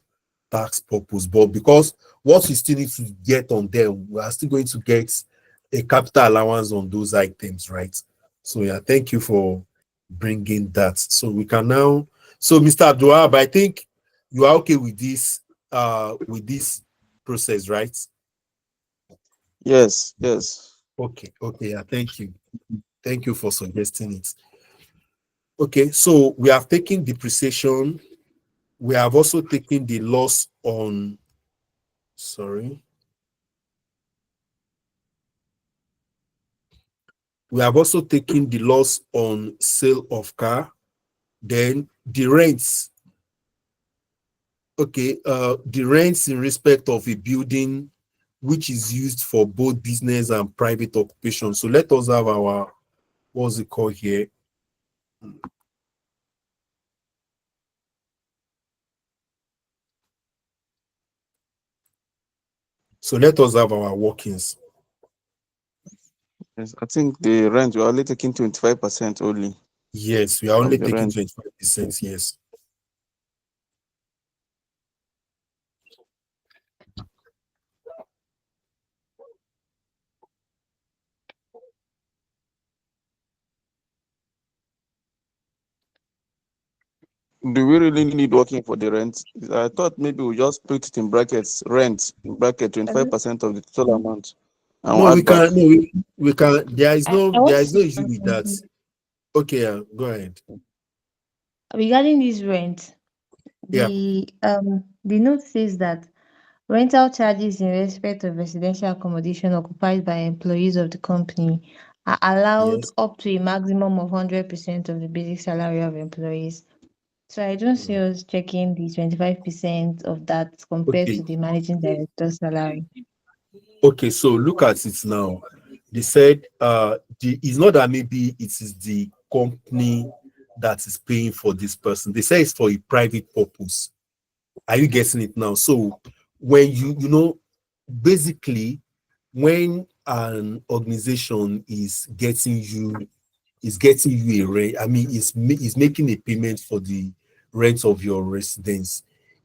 tax purpose. But because what we still need to get on them, we are still going to get a capital allowance on those items, right? So yeah, thank you for bringing that. So we can now. So Mr. Abdulwahab, I think you are okay with this process, right? Yes, yes. Okay, okay, yeah, thank you for suggesting it. Okay, so we have taken depreciation. We have also taken the loss on, sorry. We have also taken the loss on sale of car. Then the rents. Okay, the rents in respect of a building which is used for both business and private occupation. So let us have our, what's it called here? So let us have our workings. Yes, I think the rent we're only taking 25% only Yes, we are of only the taking rent. 25%. Yes. Do we really need working for the rent? I thought maybe we just put it in brackets, rent in bracket Um, 25% of the total amount, and we'll No, we add back. can. No, we can. I want There to is no say issue with that. something Okay, go ahead. regarding this rent. Yeah. The note says that rental charges in respect of residential accommodation occupied by employees of the company are allowed Yes. up to a maximum of 100% of the basic salary of employees. So I don't see us checking the 25% of that compared to Okay. the managing director's salary. Okay. So look at it now. They said it's not that maybe it is the company that is paying for this person. They say it's for a private purpose. Are you getting it now? So when basically when an organization is getting you a rent, I mean, is making a payment for the rent of your residence,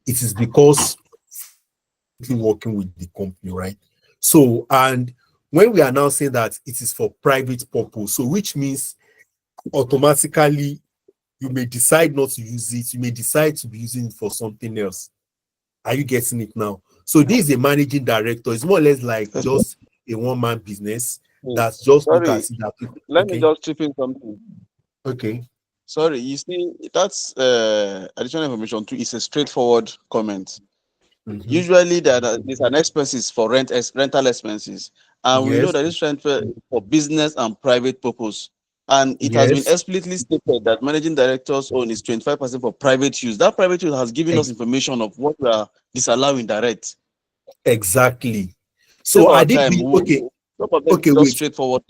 it is because working with the company, right? So, and when we are now saying that it is for private purpose, so which means automatically you may decide not to use it, you may decide to be using it for something else. Are you getting it now? So this is a managing director. It's more or less like Yes, just a one-man business yes. that's just look Sorry, at it that let me okay, just chip in something. okay. Sorry, you see, that's additional information too. It's a straightforward comment. Mhm. Usually, there's an expenses for rental expenses, and we know Yes, that this rent for business and private purpose. And it has been yes, explicitly stated that managing director's own is 25% for private use. That private use has given us ex- information of what we are disallowing direct. exactly. Save So our are they time. being okay? Some of them is Okay, just wait. straightforward.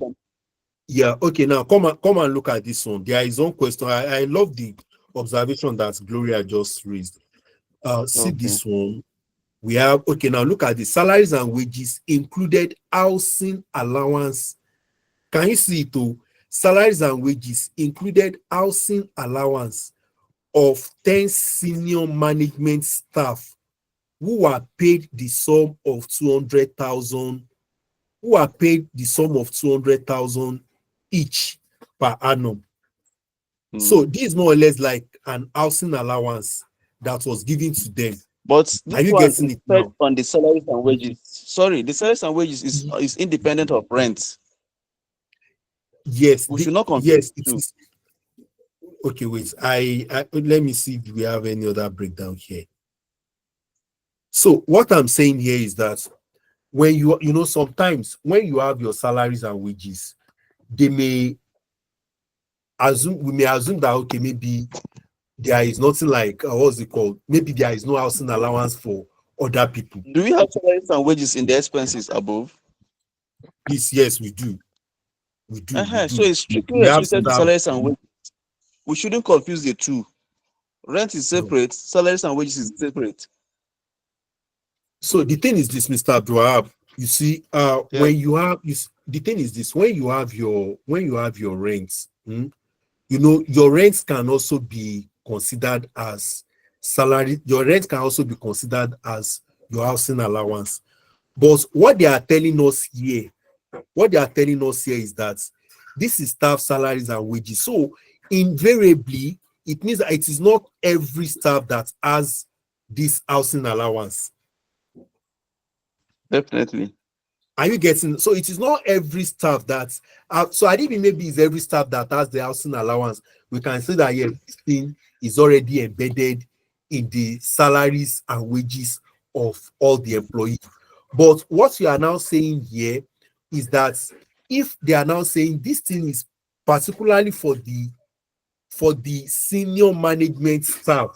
Yeah, okay. Now come and look at this one. There is one question. I love the observation that Gloria just raised. See Okay. this one. We have okay. Now look at the salaries and wages included housing allowance. Can you see it? Oh, salaries and wages included housing allowance of 10 senior management staff who are paid the sum of 200,000, who are paid the sum of 200,000 each per annum. Hmm. So this is more or less like an housing allowance that was given to them. But this Are you one getting is it set now? on the salaries and wages. Sorry, the salaries and wages is independent of rent. Yes, We should not confuse yes, the it two. is. Okay, wait. I let me see if we have any other breakdown here. So what I'm saying here is that when sometimes when you have your salaries and wages, they may we may assume that okay, maybe there is nothing like what's it called? Maybe there is no housing allowance for other people. Do we have salaries and wages in the expenses above? Please, yes, we do. We So do. it's strictly We have restricted to staff. salaries and wages. We shouldn't confuse the two. Rent is No. separate, salaries and wages is separate. So the thing is this, Mr. Abdulwahab, you see, Yes, when you have the thing is this, when you have your rents, your rents can also be considered as salary. Your rent can also be considered as your housing allowance. But what they are telling us here is that this is staff salaries and wages. So invariably, it means that it is not every staff that has this housing allowance. definitely. Are you getting? So it is not every staff that. So I think maybe it's every staff that has the housing allowance. We can say that yes, this thing is already embedded in the salaries and wages of all the employees. But what you are now saying here is that if they are now saying this thing is particularly for the senior management staff,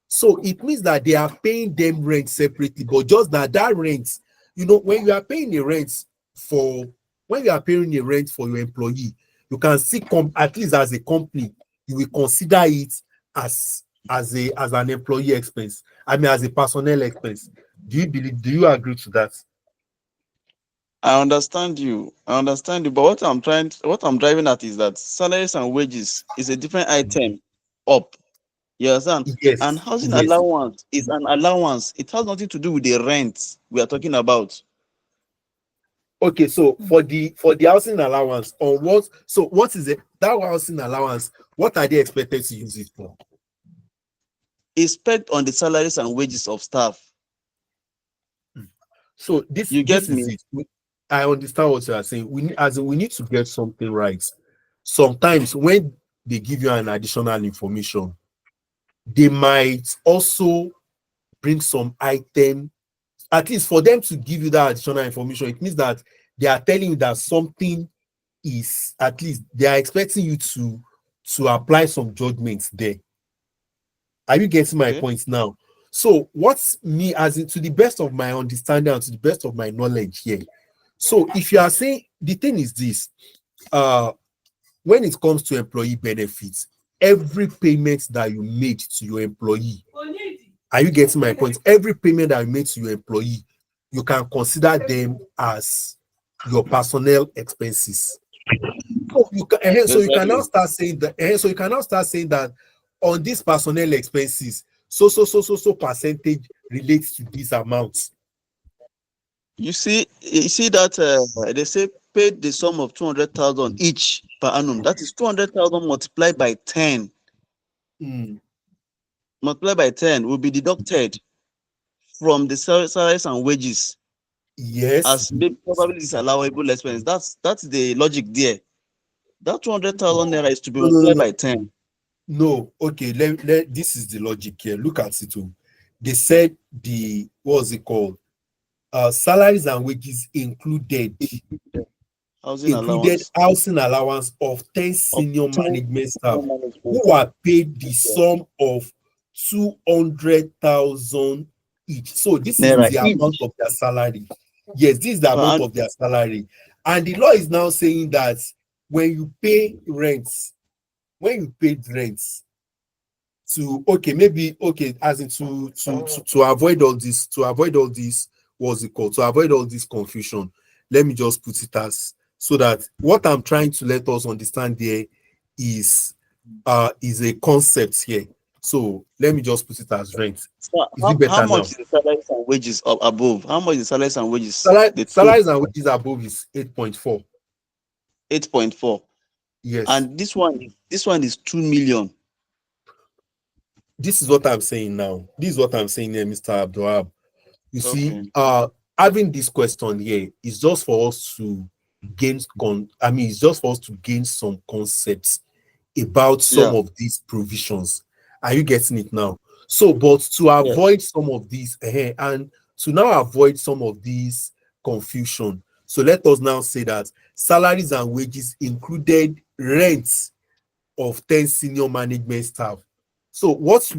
so it means that they are paying them rent separately, but just that rent, when you are paying a rent for when you are paying a rent for your employee, you can still come at least as a company, you will consider it as an employee expense. I mean, as a personnel expense. Do you agree to that? I understand you. But what I'm driving at is that salaries and wages is a different item up. You understand? And Yes, housing yes. allowance is an allowance. It has nothing to do with the rent we are talking about. Okay, so for the housing allowance, on what is it? That housing allowance, what are they expected to use it for? It's spent on the salaries and wages of staff. So this You get this is me? it. I understand what you are saying. We need to get something right. Sometimes when they give you an additional information, they might also bring some item. At least for them to give you that additional information, it means that they are telling you that something is, at least they are expecting you to apply some judgments there. Are you getting my Okay. point now? So what's me, as in, to the best of my understanding and to the best of my knowledge here. So if you are saying, the thing is this, uh when it comes to employee benefits, every payment that you made to your employee, are you getting my point? Every payment that you made to your employee, you can consider them as your personnel expenses. So you can now Exactly. start saying that. So you can now start saying that on these personnel expenses, so percentage relates to these amounts. You see that they say paid the sum of 200,000 each per annum. That is 200,000 multiplied by 10. Mm, Multiplied by 10 will be deducted from the salaries and wages yes. as maybe probably disallowable expense. That's the logic there. That 200,000 naira is to be No, no, no, multiplied no. by 10. No. Okay. This is the logic here. Look at it. Oh. They said what's it called? Salaries and wages Housing included allowance housing allowance of 10 of senior 10 management staff management. who are paid the sum of 200,000 each. So this is Naira the amount each of their salary. Yes, this is the per amount annum. of their salary. And the law is now saying that when you pay rents, when you paid rents to, okay, maybe, okay, as in to avoid all this, what's it called, to avoid all this confusion, let me just put it as, so that what I'm trying to let us understand there is a concept here. So let me just put it as rent. So Is it how better much now? is the salaries and wages above? How much is the salaries and wages? The total Salaries and wages above is 8.4. 8.4. Yes. And this one is 2 million. This is what I'm saying now. This is what I'm saying here, Mr. Abdulhab. You see, Okay. having this question here is just for us to it's just for us to gain some concepts about some Yeah. of these provisions. Are you getting it now? So, but to Yes. avoid some of these, and To now avoid some of these confusion, so let us now say that salaries and wages included rents of 10 senior management staff. So what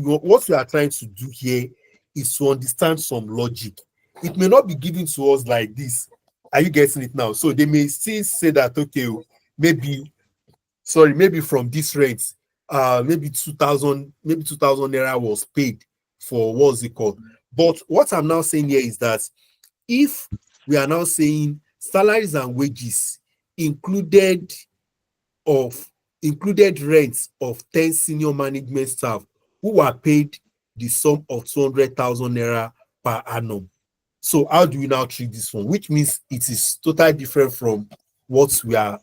we are trying to do here is to understand some logic. It may not be given to us like this. Are you getting it now? So they may still say that, okay, maybe, sorry, maybe from this rent, maybe 2,000 naira was paid for, what's it called. But what I'm now saying here is that if we are now saying salaries and wages included of included rents of 10 senior management staff who were paid the sum of 200,000 naira per annum. So how do we now treat this one? Which means it is totally different from what we are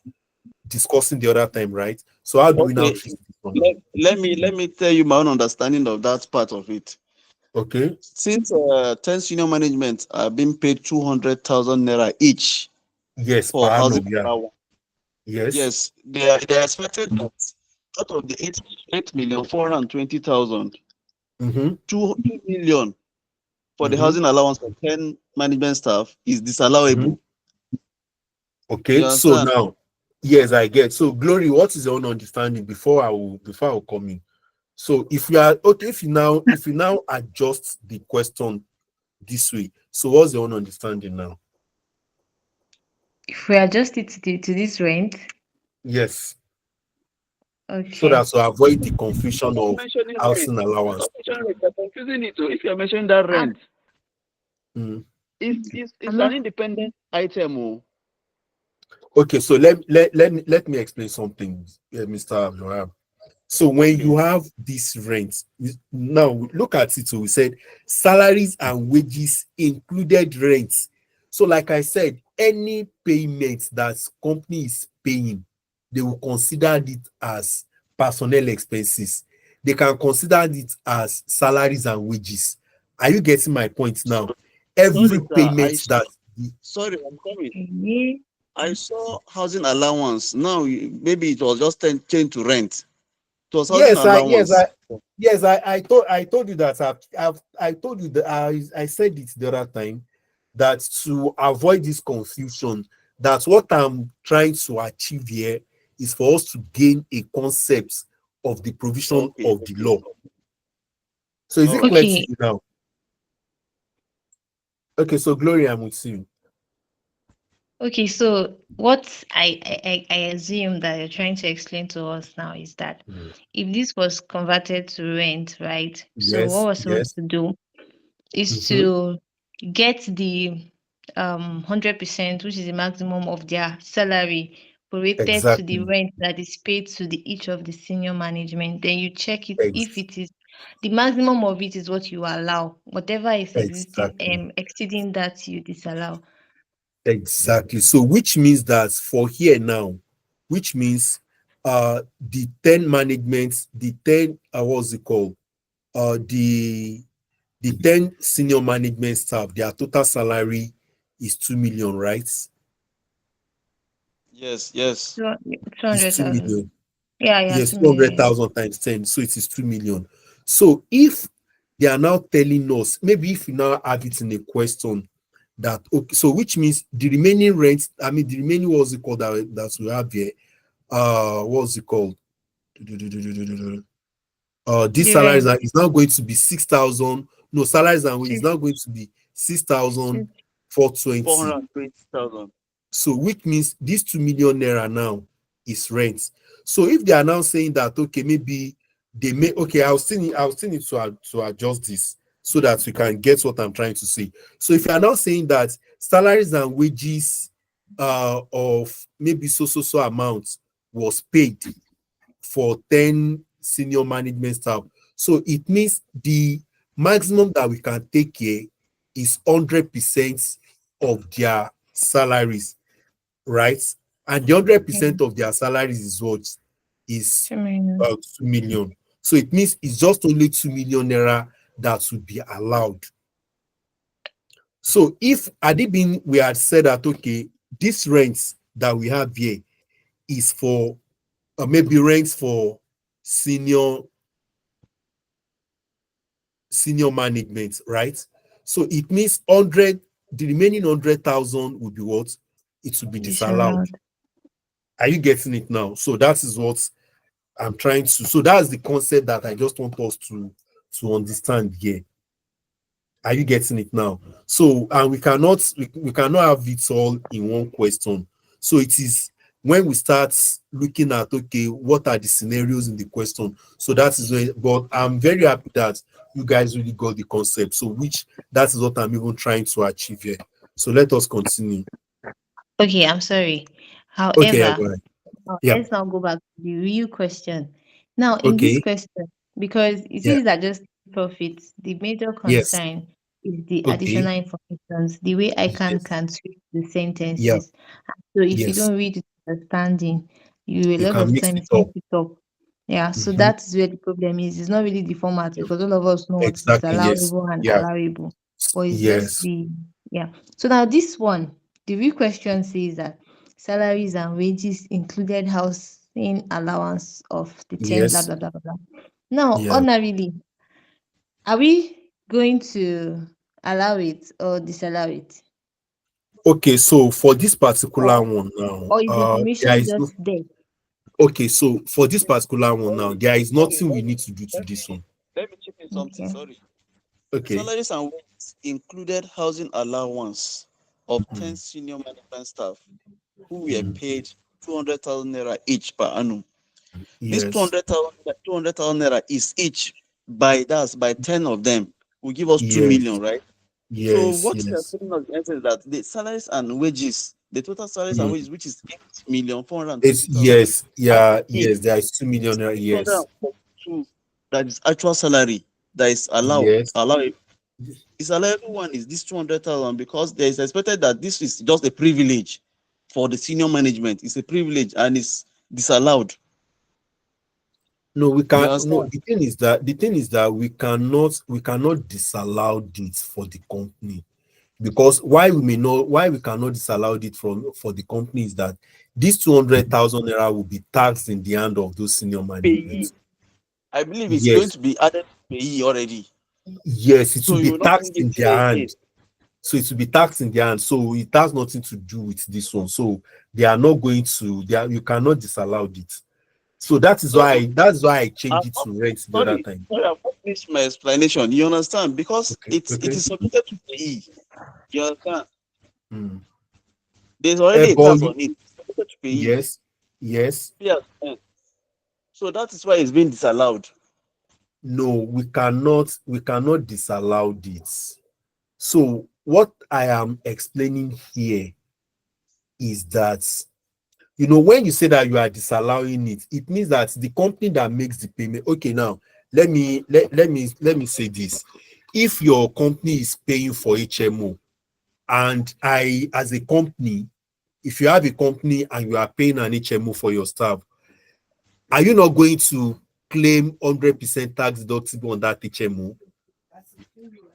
discussing the other time, right? So how do we now Okay, treat this one now? let me tell you my own understanding of that part of it. Okay. Since 10 senior management are being paid 200,000 naira each Yes, per for housing annum. Yeah. allowance, Yes. yes, they are expected that out of the 8,420,000, Mm-hmm. 2 million for the Mm-hmm. housing allowance for 10 management staff is Mm-hmm. disallowable. You Okay. So understand? now, yes, I get. So Glory, what is your own understanding before I will come in? So if you are okay, if you now adjust the question this way, so what's your own understanding now? If we adjust it to this rent, Yes, so okay. that to avoid the confusion Stop of mentioning rent. housing allowance. Stop mentioning rent. You're confusing it. If you're mentioning that I'm rent, Mm. it's I'm an not independent item. Oh. Okay, so let me explain something, Mr. Abdulrahman. So when Okay. you have this rent, now look at it. So we said salaries and wages included rents. So like I said, any payment that company is paying, they will consider it as personnel expenses. They can consider it as salaries and wages. Are you getting my point now? Sorry, Every sir. I payment saw. that Sorry, I'm coming. okay. I saw housing allowance. Now maybe it was just changed to rent. It was housing Yes, I yes, allowance. I yes, I told you that I told you that I said it the other time that to avoid this confusion, that what I'm trying to achieve here is for us to gain a concept of the provision Okay. of the Okay. law. So is All it right. clear to Okay. you now? Okay, so Gloria, I'm with you. Okay, so what I assume that you're trying to explain to us now is that Mm. if this was converted to rent, right? So what Yes, we're supposed yes. to do is Mm-hmm. to get the 100%, which is the maximum of their salary, prorated to the Exactly. rent that is paid to the each of the senior management. Then you check it if Ex- it is the maximum of it is what you allow. Whatever is existing, exactly. exceeding that you disallow. Exactly. So which means that for here now, which means the 10 management, the 10 what's it called? The 10 senior management staff, their total salary is 2 million, right? Yes. Yes. Two It's hundred 2 thousand. million. Yeah, yeah, Yes, 2 million. 200,000 times 10. So it is 2 million. So if they are now telling us, maybe if you now have it in a question that, okay, so which means the remaining rent, I mean, the remaining, what's it called that we have here? What's it called? This The salaries rent. are is now going to be 6,000. No, salaries and wages is Six, now going to be six, 6,420. 420,000. So which means this 2 million naira now is rent. So if they are now saying that, okay, maybe they may, okay, I'll still need to adjust this so that we can get what I'm trying to say. So if you are now saying that salaries and wages of maybe so amount was paid for 10 senior management staff, so it means the maximum that we can take here is 100% of their salaries, right? And the hundred yeah, percent of their salaries is what is 2 million. 2 million. So it means it's just only 2 million naira that would be allowed. So if had it been we had said that, okay, this rent that we have here is for maybe rents for senior senior management, right? So it means 100, the remaining 100,000 will be what? It will be disallowed. Disallowed. Are you getting it now? So that is what I'm trying to. So that's the concept that I just want us to understand here. Are you getting it now? So, and we cannot have it all in one question. So it is when we start looking at, okay, what are the scenarios in the question? So that is when, but I'm very happy that you guys really got the concept. So which that is what I'm even trying to achieve here. So let us continue. Okay, I'm sorry. Okay, yeah, However, go ahead. Yeah. let's now go back to the real question. Now, in this Okay. question, because it Yeah. is that just profits, the major Yes. concern is the Okay. additional information, the way I Yes. can switch the Yeah. sentences. So if you Yes. don't read it understanding, you a You lot can of mix it times mix up. it up. Yeah, so Mhm. that is where the problem is. It's not really the format because all of us know what's Exactly. Yes. disallowable and Yeah. allowable, but it's just Yes. the yeah. So now this one, the real question says that salaries and wages included housing allowance of the 10 blah Yes. blah blah blah blah. Now, Yeah. ordinarily, are we going to allow it or disallow it? Okay, so for this particular Or one now, or is the there information is no. just there? Okay, so for this particular one now, there is nothing we need to do to this one. Let me chip in something. Okay. Sorry. Okay. Salaries and wages included housing allowance of 10 Mm, senior management staff who were mm, paid 200,000 naira each per annum. This yes. 200,000 naira is each by 10 of them will give us 2 Yes. million, right? So Yes. what we are Yes. telling us is that the salaries and wages, the total salaries and Mm. wages, which is 8,420,000, It's yes. out of Yeah. it, Yes. There is 2 million. Yes. 242 that is actual salary that is Yes. allowed. It's allowable one is this 200,000 because there is expected that this is just a privilege for the senior management. It's a privilege and it's disallowed. No, we You can no, understand? the thing is that we cannot disallow this for the company. Because why we cannot disallow it from for the company is that this 200,000 naira will be taxed in the hand of those senior Payee. management. I believe it's going Yes, to be added to payee already. yes, it So will you be will not bring taxed it in their here hand. again. So it will be taxed in their hand. So it has nothing to do with this one. So they are not going to. You cannot disallow it. So So that's why I changed I'm it to rent the other sorry, time. I've not finished my explanation. You understand? Because Okay, it okay. is submitted to payee. You understand? Hmm. There's already a But tax on it. It's submitted to payee. yes, yes. Yes. So that is why it's being disallowed. No, we cannot disallow this. So what I am explaining here is that when you say that you are disallowing it, it means that the company that makes the payment. Okay, now let me say this. If your company is paying for HMO, and I, as a company, if you have a company and you are paying an HMO for your staff, are you not going to claim 100% tax deductible on that HMO?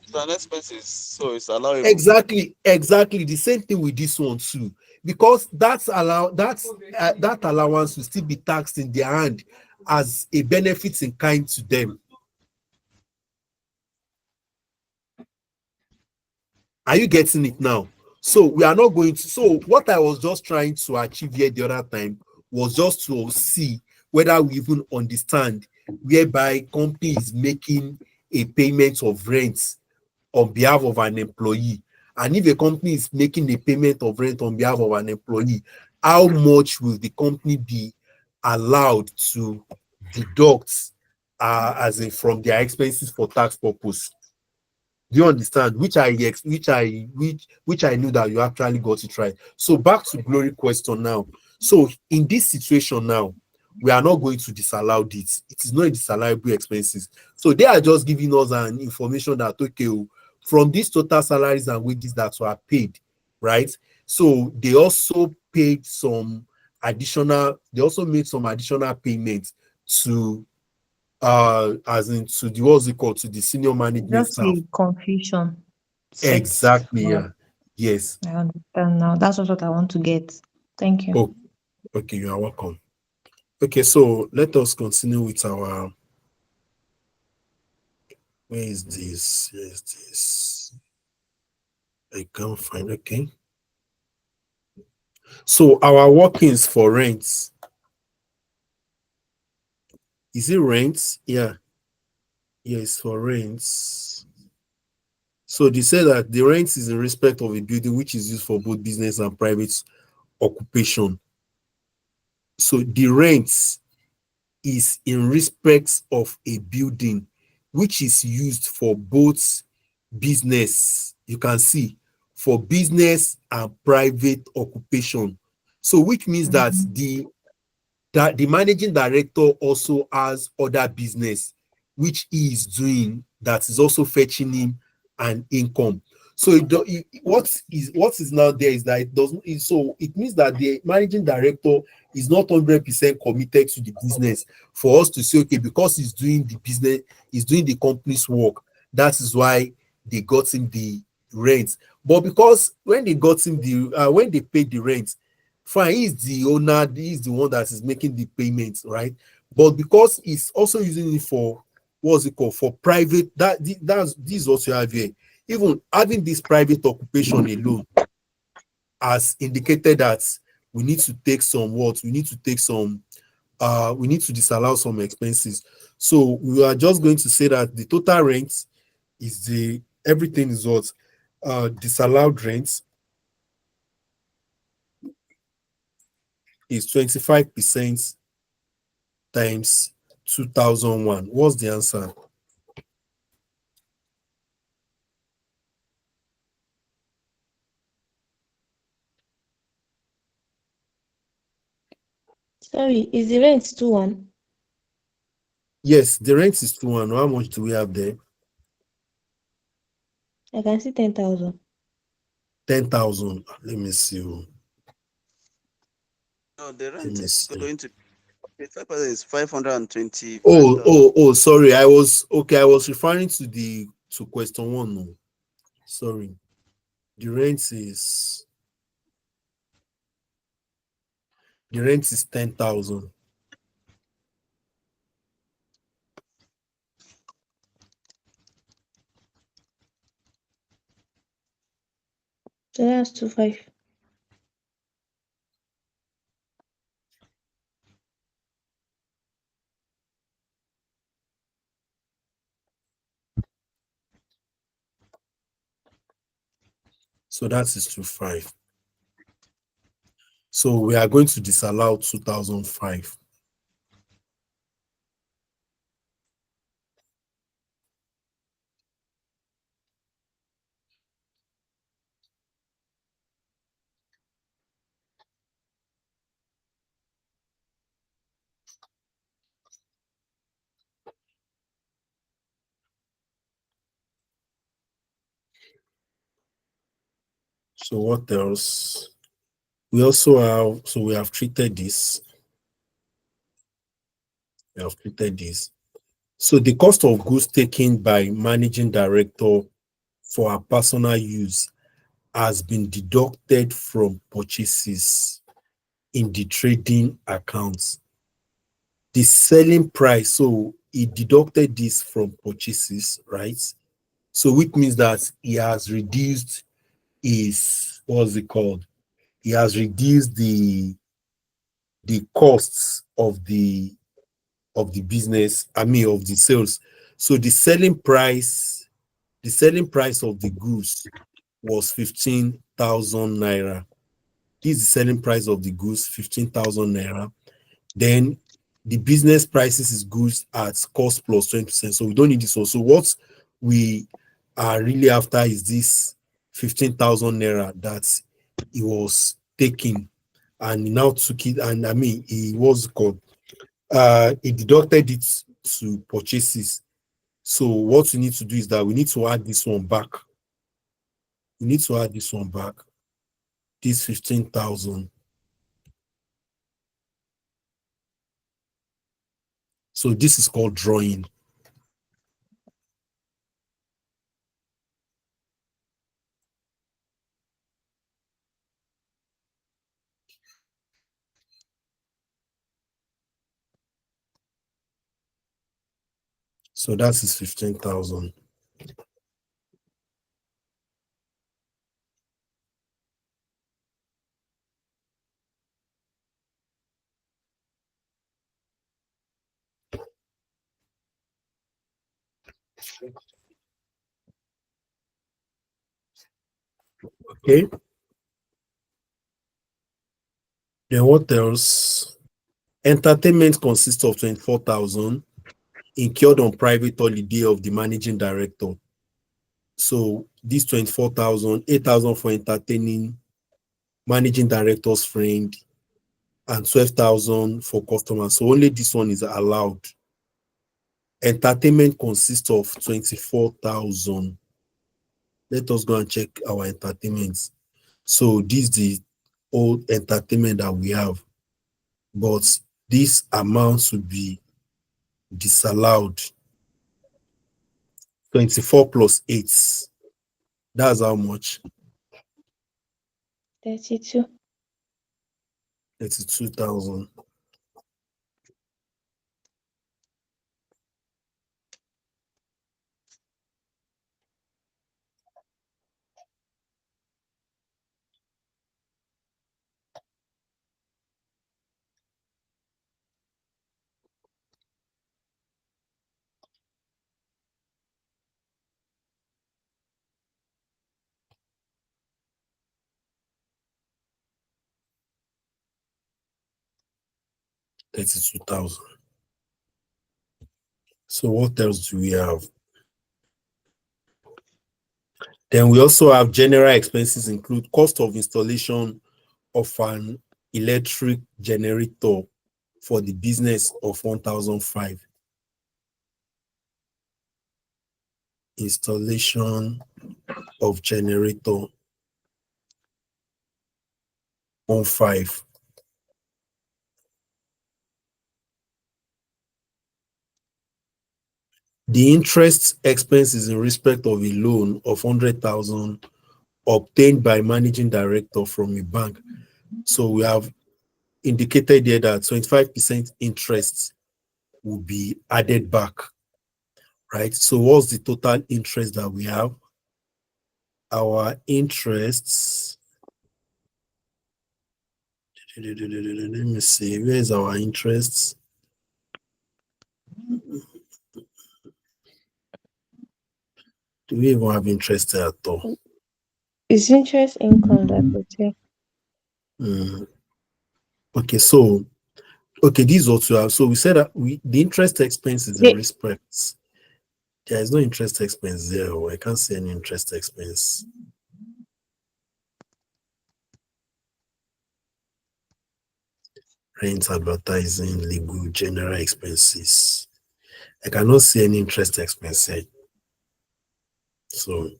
It's an expenses, so it's allowable. Exactly the same thing with this one too, because that allowance will still be taxed in their hand as a benefit in kind to them. Are you getting it now? So we are not going to. So what I was just trying to achieve here the other time was just to see whether we even understand whereby company is making a payment of rent on behalf of an employee. And if a company is making a payment of rent on behalf of an employee, how much will the company be allowed to deduct as in from their expenses for tax purpose? Do you understand? Which I knew that you actually got it right. So back to glory question now. So in this situation now, we are not going to disallow this. It is not a disallowable expenses. So they are just giving us an information that okay, from these total salaries and wages that were paid, right? So they also made some additional payments to as in to the what's it called to the senior management Just staff. the confusion set. Exactly, Well, yeah. Yes. I understand now. That's what I want to get. Thank you. Oh, okay, you are welcome. Okay, so let us continue with our where is this? Here is this. I can't find. Okay. So our workings for rents. Is it rents? Yeah. Yeah, it's for rents. So they say that the rent is in respect of a building which is used for both business and private occupation. So the rent is in respect of a building which is used for both business, you can see, for business and private occupation. So which means that the managing director also has other business which he is doing that is also fetching him an income. So what is now there is that it doesn't so it means that the managing director is not 100% committed to the business for us to say, okay, because he's doing the business, he's doing the company's work, that is why they got him the rent. But because when they got him the when they paid the rent, fine, he's the owner, he's the one that is making the payments, right? But because he's also using it for, what's it called, for private, that's this also have here. Even having this private occupation alone has indicated that we need to take some what we need to take some we need to disallow some expenses. So we are just going to say that the total rent is the everything is what disallowed rent is 25% times 2001. What's the answer? Sorry, is the rent 2-1? Yes, the rent is 2-1. How much do we have there? I can see 10,000. 10,000. Let me see. No, the Let rent me is see. going to 5% is 525,000. Oh, sorry. I was referring to the to question one. No, sorry. The rent is the rent is 10,000. So that's 2.5. So that is 2.5. So we are going to disallow 2005. So what else? We also have, so we have treated this. We have treated this. So the cost of goods taken by managing director for our personal use has been deducted from purchases in the trading accounts. The selling price, so he deducted this from purchases, right? So which means that he has reduced his, what's it called? He has reduced the costs of the business, I mean of the sales. So the selling price of the goods was 15,000 naira. This is the selling price of the goods, 15,000 naira. Then the business prices is goods at cost plus 20%. So we don't need this one. So what we are really after is this 15,000 naira that he was taking, and he now took it, and I mean he was called he deducted it to purchases. So what we need to do is that we need to add this one back. We need to add this one back. This 15,000. So this is called drawing. So that is 15,000. Okay. Then what else? Entertainment consists of 24,000 incurred on private holiday of the managing director. So this 24,000, 8,000 for entertaining managing director's friend, and 12,000 for customers. So only this one is allowed. Entertainment consists of 24,000. Let us go and check our entertainment. So this is the old entertainment that we have, but this amount should be disallowed. 24 plus 8. That's how much? 32. 32,000. $32,000. So what else do we have? Then we also have general expenses include cost of installation of an electric generator for the business of 1,005. Installation of generator on 5. The interest expense is in respect of a loan of 100,000 obtained by managing director from a bank. So we have indicated here that 25% interest will be added back, right? So what's the total interest that we have? Our interests, let me see, where is our interests? Do we even have interest at all? Is interest income that we say? Mm. Okay, so this is what we have. So we said that the interest expense is in The, respect. There is no interest expense there. Oh, I can't see any interest expense. Rent, advertising, legal, general expenses. I cannot see any interest expense here. So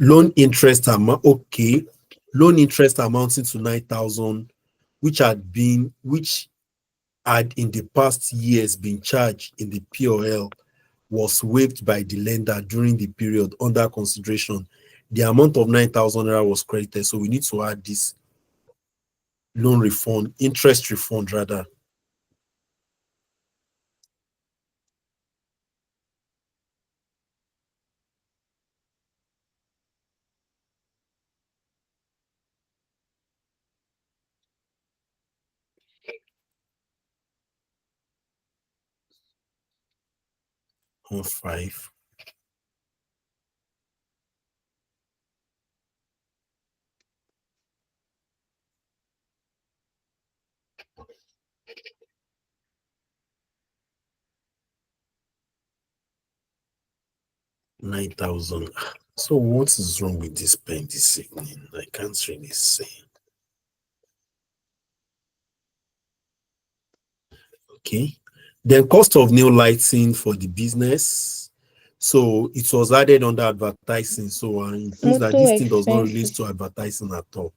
loan interest amount, okay. Loan interest amounting to 9,000, which had in the past years been charged in the POL, was waived by the lender during the period under consideration. The amount of 9,000 naira was credited, so we need to add this loan refund, interest refund rather. On 5. $9,000. So what is wrong with this pen this evening? I can't really say. Okay. Then cost of new lighting for the business. So it was added under advertising. So it means that motor this thing does not relate expenses. to advertising at all.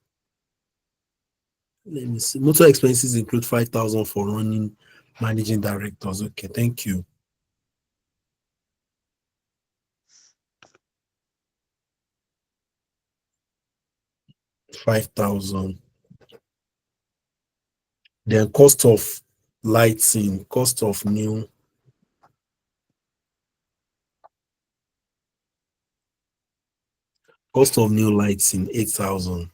Let me see. Motor expenses include 5,000 for running managing directors. Okay, thank you. 5,000. Then cost of lighting, cost of new lighting, 8,000.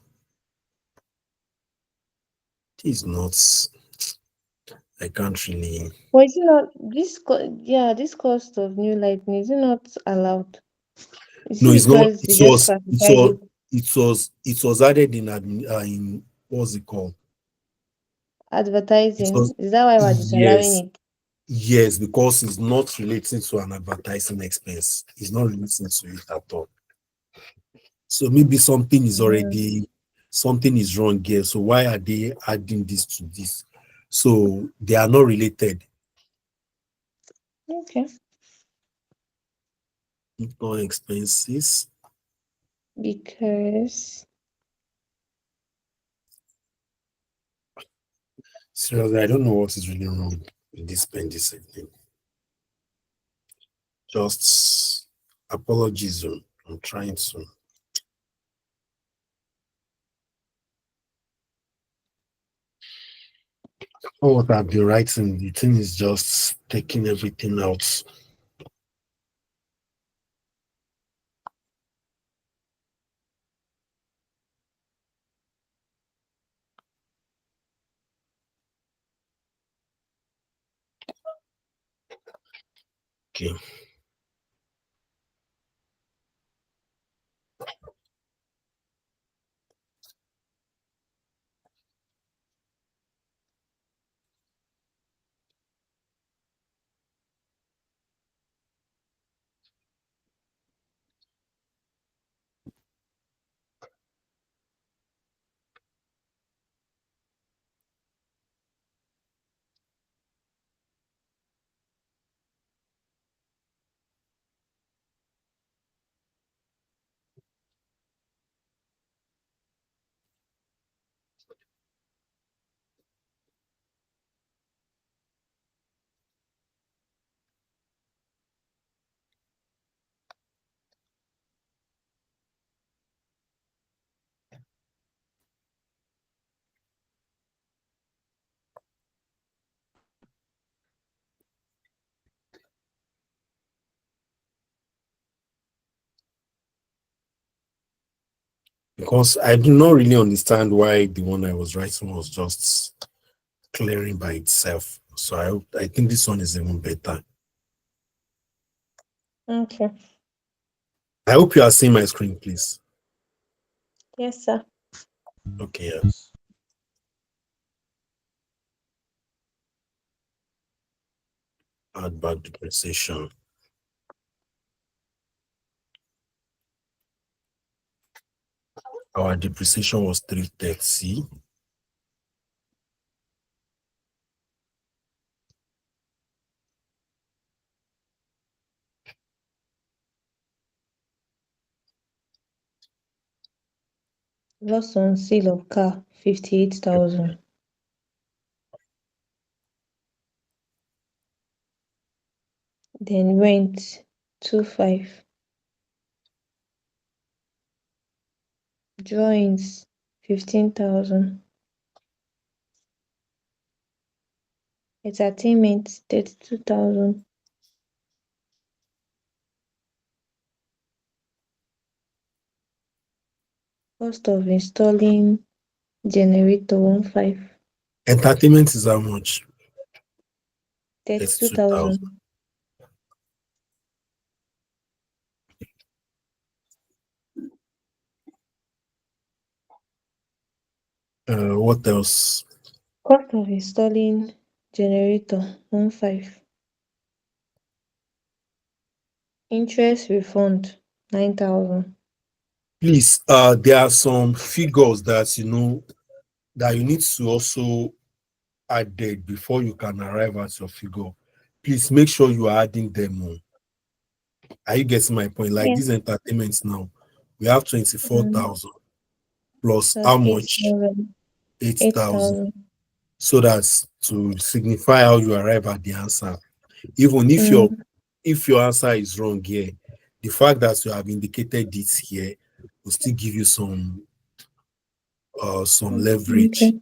This is not. I can't really. But is it not this yeah, this cost of new lighting, is it not allowed? Is No, it it's not. because they just classified it It was added in what's it called? It advertising? was Is that why we're disallowing yes, it? yes, because it's not relating to an advertising expense. It's not relating to it at all. So maybe Mm, something is wrong here. So why are they adding this to this? So they are not related. okay. No expenses. Because Seriously, I don't know what is really wrong with this pendice thing. Just apologies. I'm trying to. Oh, what I've been writing, the thing is just taking everything out. Okay. Because I do not really understand why the one I was writing was just clearing by itself. So I think this one is even better. okay. I hope you are seeing my screen, please. Yes, sir. Okay, yeah. Yes. Add back depreciation. Our depreciation was 330. Loss on sale of car, 58,000. Then rent, 25. Drawings, 15,000. Entertainment, 32,000. Cost of installing generator, 15. Entertainment is how much? Thirty two 32,000. thousand. What else? Cost of installing generator, 15. Interest refund, 9,000. Please, there are some figures that that you need to also added before you can arrive at your figure. Please make sure you are adding them on. Are you getting my point? Like Yeah. these entertainments now, we have Mm. 24,000 plus how Plus much? 8,000. 8,000. 8,000. So that's to signify how you arrive at the answer. Even Mm. if your answer is wrong here, the fact that you have indicated this here will still give you some leverage. Okay.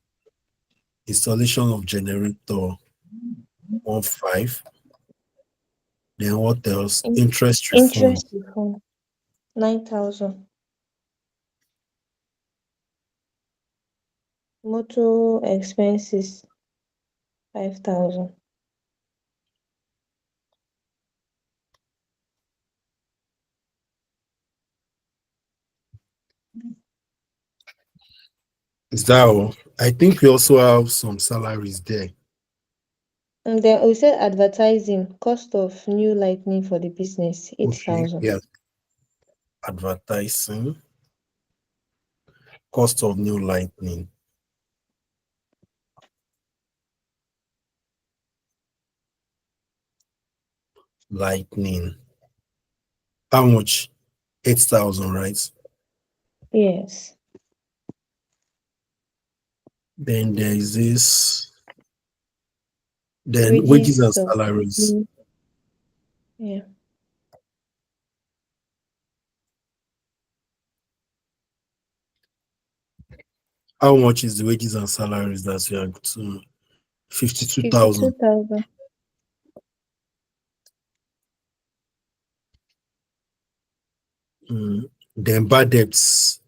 Installation of generator 1.5. Then what else? In- Interest refund. Interest refund, 9,000. Motor expenses, 5,000. Is that all? I think we also have some salaries there. And then we said advertising, cost of new lighting for the business, Okay, 8,000. yeah. Advertising, cost of new lightning. Lightning. How much? 8,000, right? Yes. Then there is this. Then wages and Wages of salaries. new, yeah, How much is the wages and salaries that we are to? 52,000. 52,000. Then bad debts.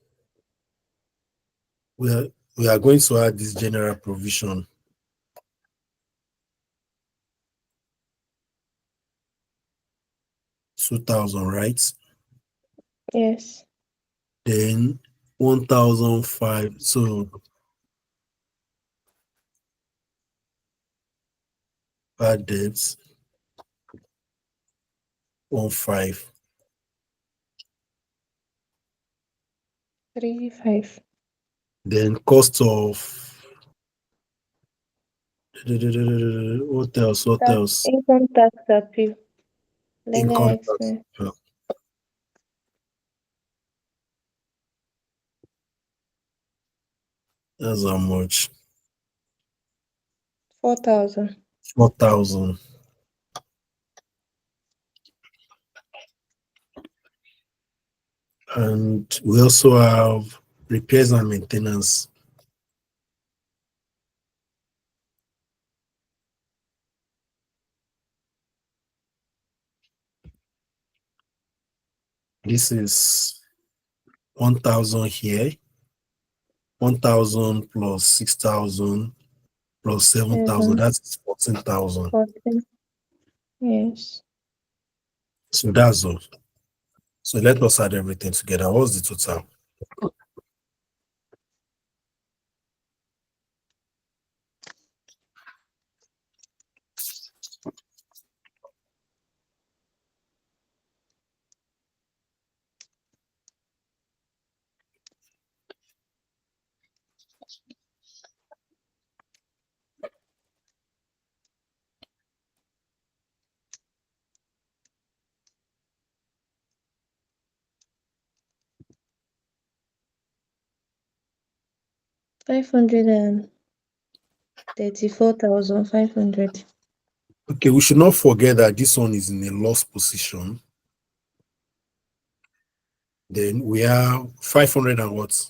We are we are going to add this general provision, 2,000, right? Yes. Then 1,005. So bad debts, 1,500. 3,500. Then cost of what else? What Tax, else? income tax appeal, legal Income tax. expense, That's how much? 4,000. 4,000. And we also have repairs and maintenance. This is 1,000 here, 1,000 plus 6,000 plus 7,000. 7, That's 14,000. 14. Yes. So that's all. So let us add everything together. What's the total? 534,500. Okay, we should not forget that this one is in a loss position. Then we have 500 and what?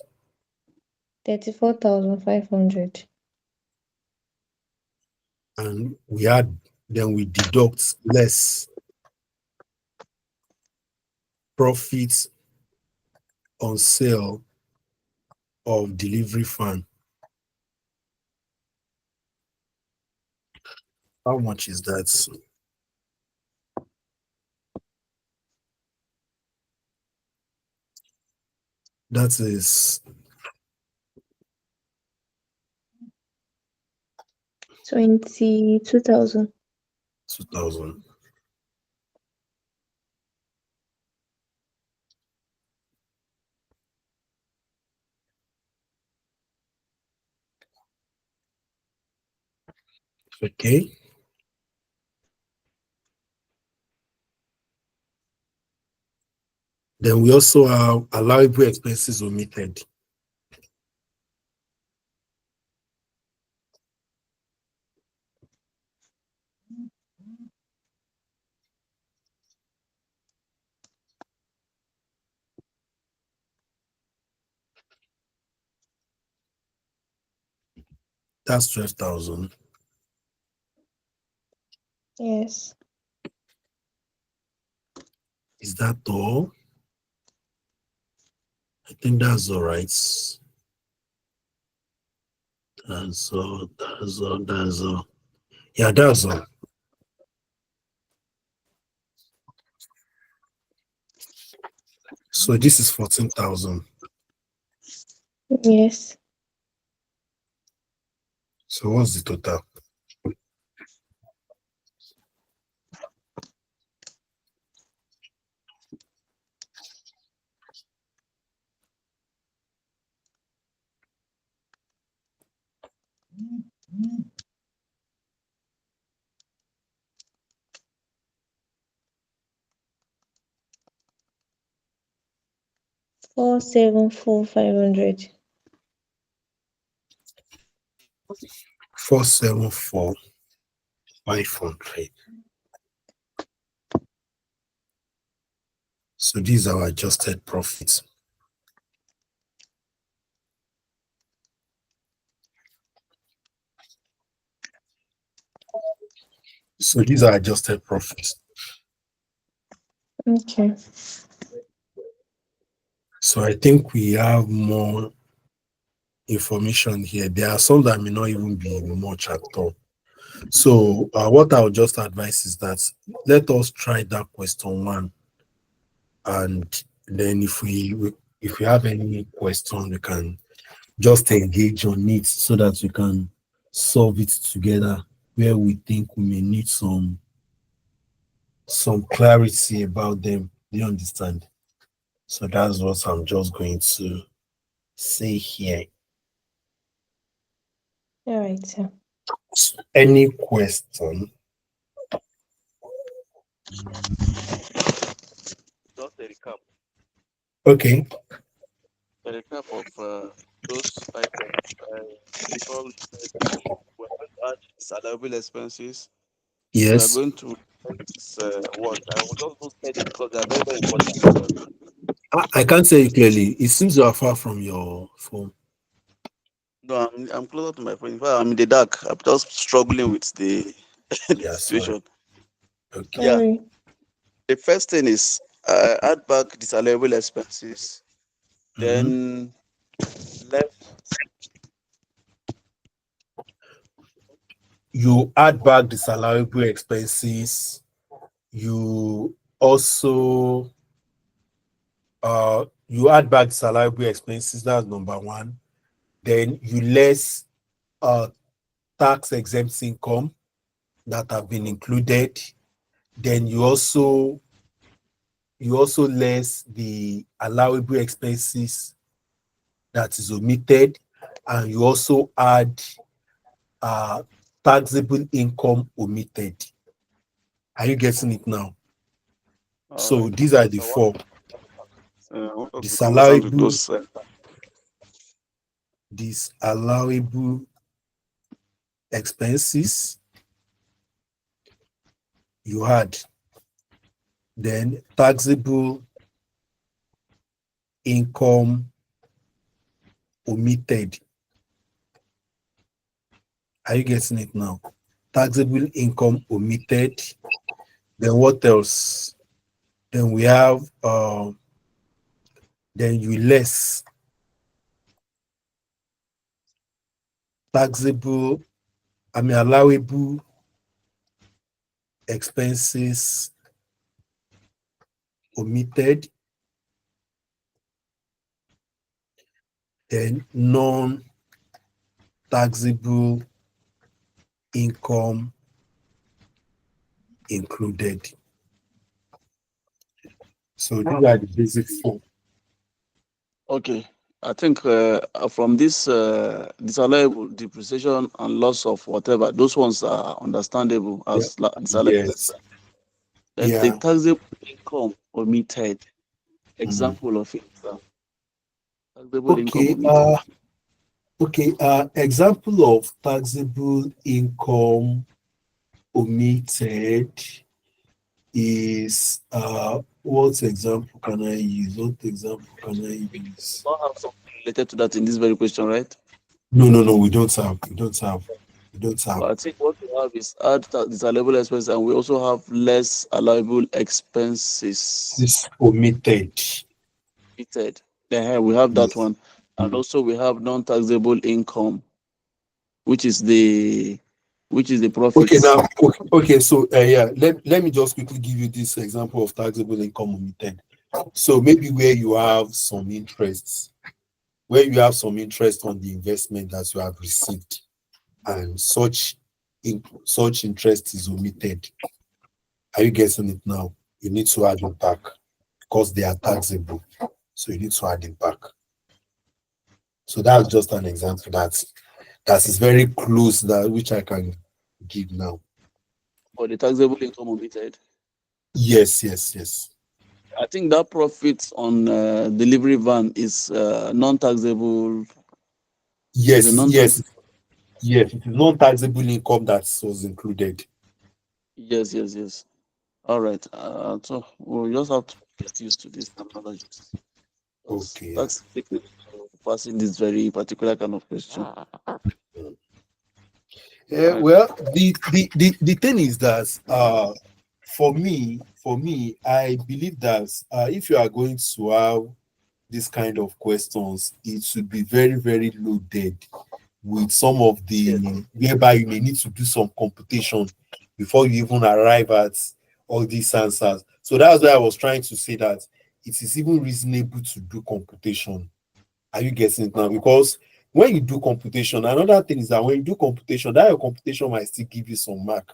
34,500. And we add, then we deduct less profits on sale of delivery fan. How much is that? That is 22,000. 2,000. Okay. Then we also have allowable expenses omitted. That's 12,000. Yes. Is that all? I think that's all right. That's all. That's all. That's all. Yeah, that's all. So this is 14,000. Yes. So what's the total? 474,500. 474,500. So these are our adjusted profits. So these are adjusted profits. Okay. So I think we have more information here. There are some that may not even be much at all. So what I'll just advise is that let us try that question one, and then if we have any question, we can just engage on it so that we can solve it together where we think we may need some clarity about them. Do you understand? So that's what I'm just going to say here. All right, sir. Any question? Just a recap. Okay. A recap of those items. Before we said we're going to add salary expenses. We are Yes. going to this what I will just go steady because they are very very important. I can't say it clearly. It seems you are far from your phone. No, I'm closer to my phone. In fact, I'm in the dark. I'm just struggling with the the Yeah, sorry. situation. Okay. Yeah, Sorry. the first thing is add back the salary expenses. Mhm. Then left. You add back the salary expenses. You also you add back the salary expenses. That's number one. Then you less uh tax exempt income that have been included. Then you also less the allowable expenses that is omitted, and you also add uh, taxable income omitted. Are you getting it now? All So right. these are Yes, the I want four: I want us the to be conversant with allowable, those. disallowable expenses you had, then taxable income omitted. Are you getting it now? Taxable income omitted. Then what else? Then we have then you less taxable, allowable expenses omitted, then non-taxable income included. So these are the basic four. Okay. I think from this disallowable depreciation and loss of whatever, those ones are understandable Yeah. as disallowable Yes. expense. Then the Yeah. taxable income omitted. Mm. Example of it. Taxable income Okay. omitted. Okay. Example of taxable income omitted is what example can I use? What example can I use? Not have something related to that in this very question, right? No, we don't have. We don't have. We don't have. But I think what we have is add disallowable expenses, and we also have less allowable expenses This omitted. omitted. Then we have that Yes. one, and also we have non-taxable income, which is the which is the Okay, profits. now, okay, so yeah, let me just quickly give you this example of taxable income omitted. So maybe where you have some interest on the investment that you have received, and such interest is omitted. Are you getting it now? You need to add it back because they are taxable. So you need to add it back. So that's just an example that is very close, that which I can give now. For the taxable income omitted. Yes, yes, yes. I think that profits on delivery van is non-taxable. Is a Yes, non-tax. yes, yes. It is non-taxable income that was included. Yes, yes, yes. All right. So we'll just have to get used to this terminologies. Because Okay, yeah. tax passing this very particular kind of question. All right. Well, the thing is that for me, I believe that if you are going to have this kind of questions, it should be very, very loaded with some of Yes. the whereby you may need to do some computation before you even arrive at all these answers. So that's why I was trying to say that it is even reasonable to do computation. Are you getting it now? Because when you do computation, another thing is that when you do computation, that your computation might still give you some mark.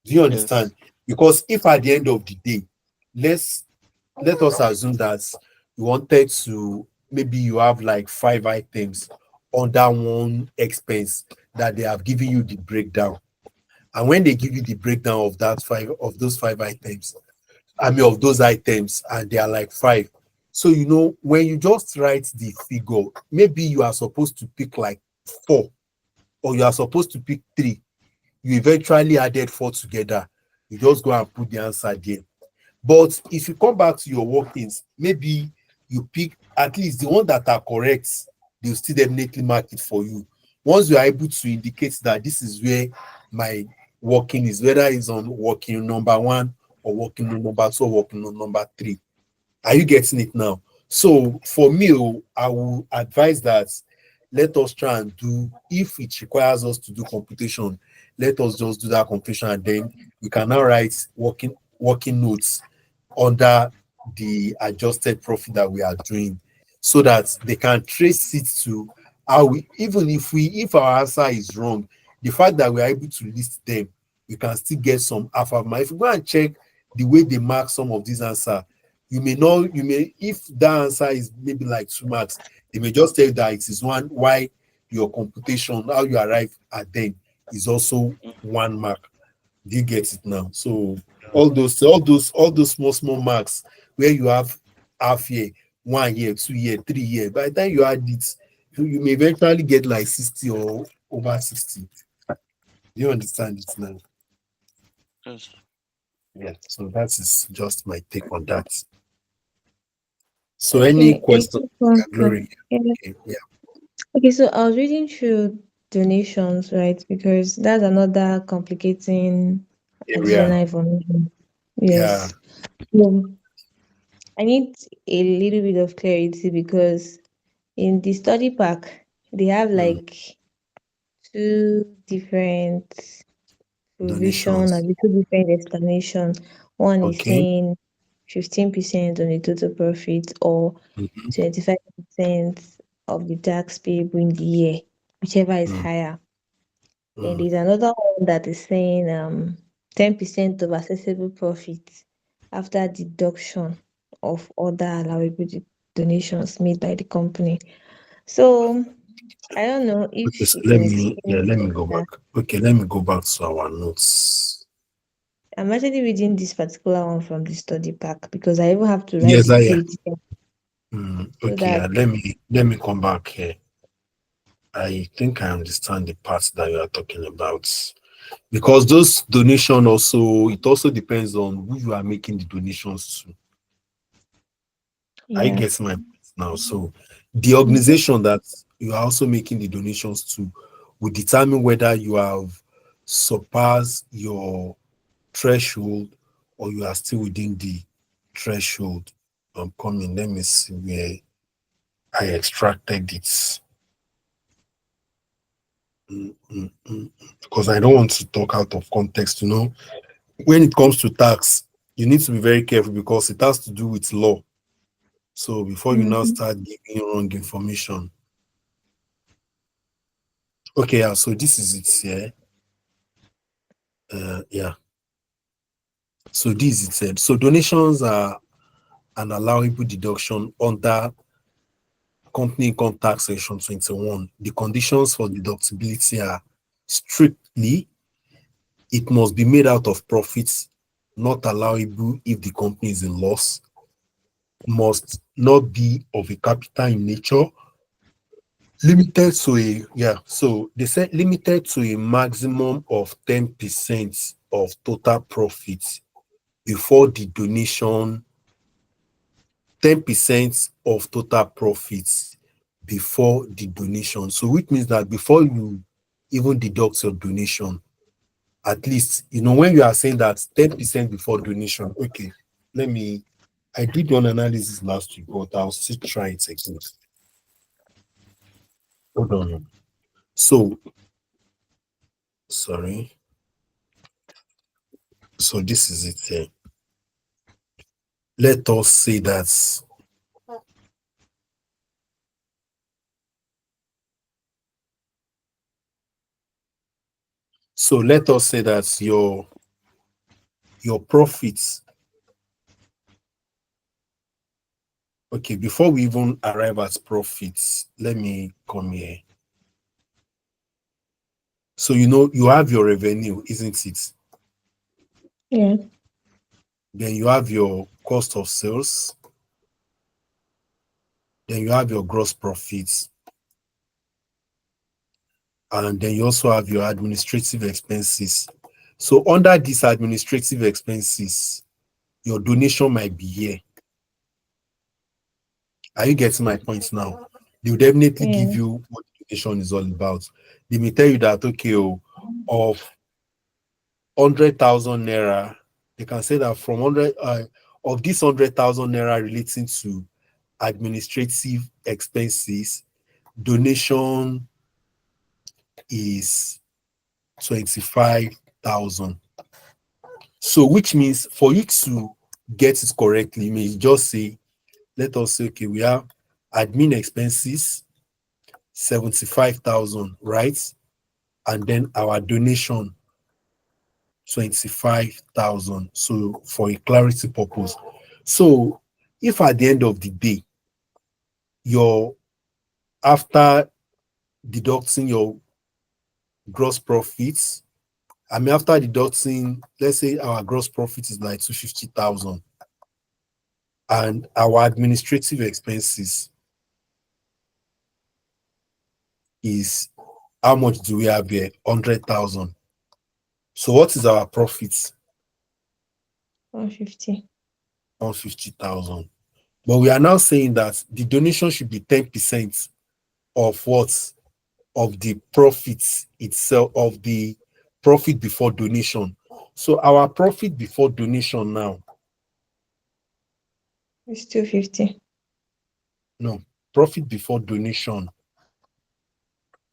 Do you Yes. understand? Because if at the end of the day, let's let us assume that you wanted to, maybe you have like 5 items under one expense that they have given you the breakdown. And when they give you the breakdown of those 5 items, I mean of those items, and they are like five. So when you just write the figure, maybe you are supposed to pick like four, or you are supposed to pick three. You eventually added four together. You just go and put the answer there. But if you come back to your workings, maybe you pick at least the ones that are correct, they'll still definitely mark it for you. Once you are able to indicate that this is where my working is, whether it's on working number one, or working on number two, or working on number three. Are you getting it now? So for me, I will advise that let us try and do, if it requires us to do computation, let us just do that computation, and then we can now write working notes under the adjusted profit that we are doing, so that they can trace it to how we, even if our answer is wrong, the fact that we are able to list them, we can still get some alpha mark. If you go and check the way they mark some of these answers, if that answer is maybe like 2 marks, they may just tell you that it is one, why your computation, how you arrive at them, is also 1 mark. Do you get it now? So all those small marks, where you have half year, 1 year, 2 year, 3 year, by the time you add it, you may eventually get like 60 or over 60. Do you understand it now? Yes. Yeah. So that is just my take on that. So any Okay, I question? think Yeah, also, Glory. yeah. Okay, yeah. Okay, so I was reading through donations, right? Because that's another complicating Area. additional information. Yeah. Yes. So I need a little bit of clarity because in the study pack, they have Mm. like two different provision Donations. and two different explanation. One is Okay. saying 15% on the total profit or Mhm. 25% of the tax payable in the year, whichever is Mm. higher. Then Mm. there's another one that is saying 10% of accessible profit after deduction of other allowable donations made by the company. So I don't know Okay, if so it is explained let me go back. better. Okay, let me go back to our notes. I'm actually reading this particular one from the study pack because I even have to write Yes, the I am. date here so Okay, that let me come back here. I think I understand the part that you are talking about. Because those donation also, it also depends on who you are making the donations to. I yeah. get my point now. So the Mm-hmm. organization that you are also making the donations to will determine whether you have surpassed your threshold, or you are still within the threshold. I'm coming. Let me see where I extracted it. Because I don't want to talk out of context, when it comes to tax, you need to be very careful because it has to do with law. So before you now Mm-hmm. start giving wrong information. Okay, yeah, so this is it here. Yeah. So this is it said. So donations are an allowable deduction under Company Income Tax Section 21. The conditions for deductibility are strictly it must be made out of profits not allowable if the company is in loss, must not be of a capital in nature, limited to a so they said limited to a maximum of 10% of total profits before the donation, 10% of total profits before the donation. So which means that before you even deduct your donation, at least when you are saying that 10% before donation, okay, let me I did one analysis last week, but I'll still try it again. Hold on. So sorry. So this is it here. Let us say that let us say that your profits. Okay, before we even arrive at profits, let me come here. So you have your revenue, isn't it? Yeah. Then you have your cost of sales. Then you have your gross profits. And then you also have your administrative expenses. So under these administrative expenses, your donation might be here. Are you getting my point now? They will definitely give Yeah. you what the donation is all about. They may tell you that, okay, of 100,000 naira, they can say that from 100 of this 100,000 naira relating to administrative expenses, donation is 25,000. So, which means for you to get it correctly, you may just say, let us say, okay, we have admin expenses 75,000, right? And then our donation 25,000. So, for a clarity purpose. So, if at the end of the day, your after deducting your gross profits, I mean, after deducting, let's say our gross profit is like 250,000 and our administrative expenses is how much do we have here? 100,000. So what is our profit? 150. 150,000. But we are now saying that the donation should be 10% of what? Of the profits itself, of the profit before donation. So our profit before donation now, It's 250. no, profit before donation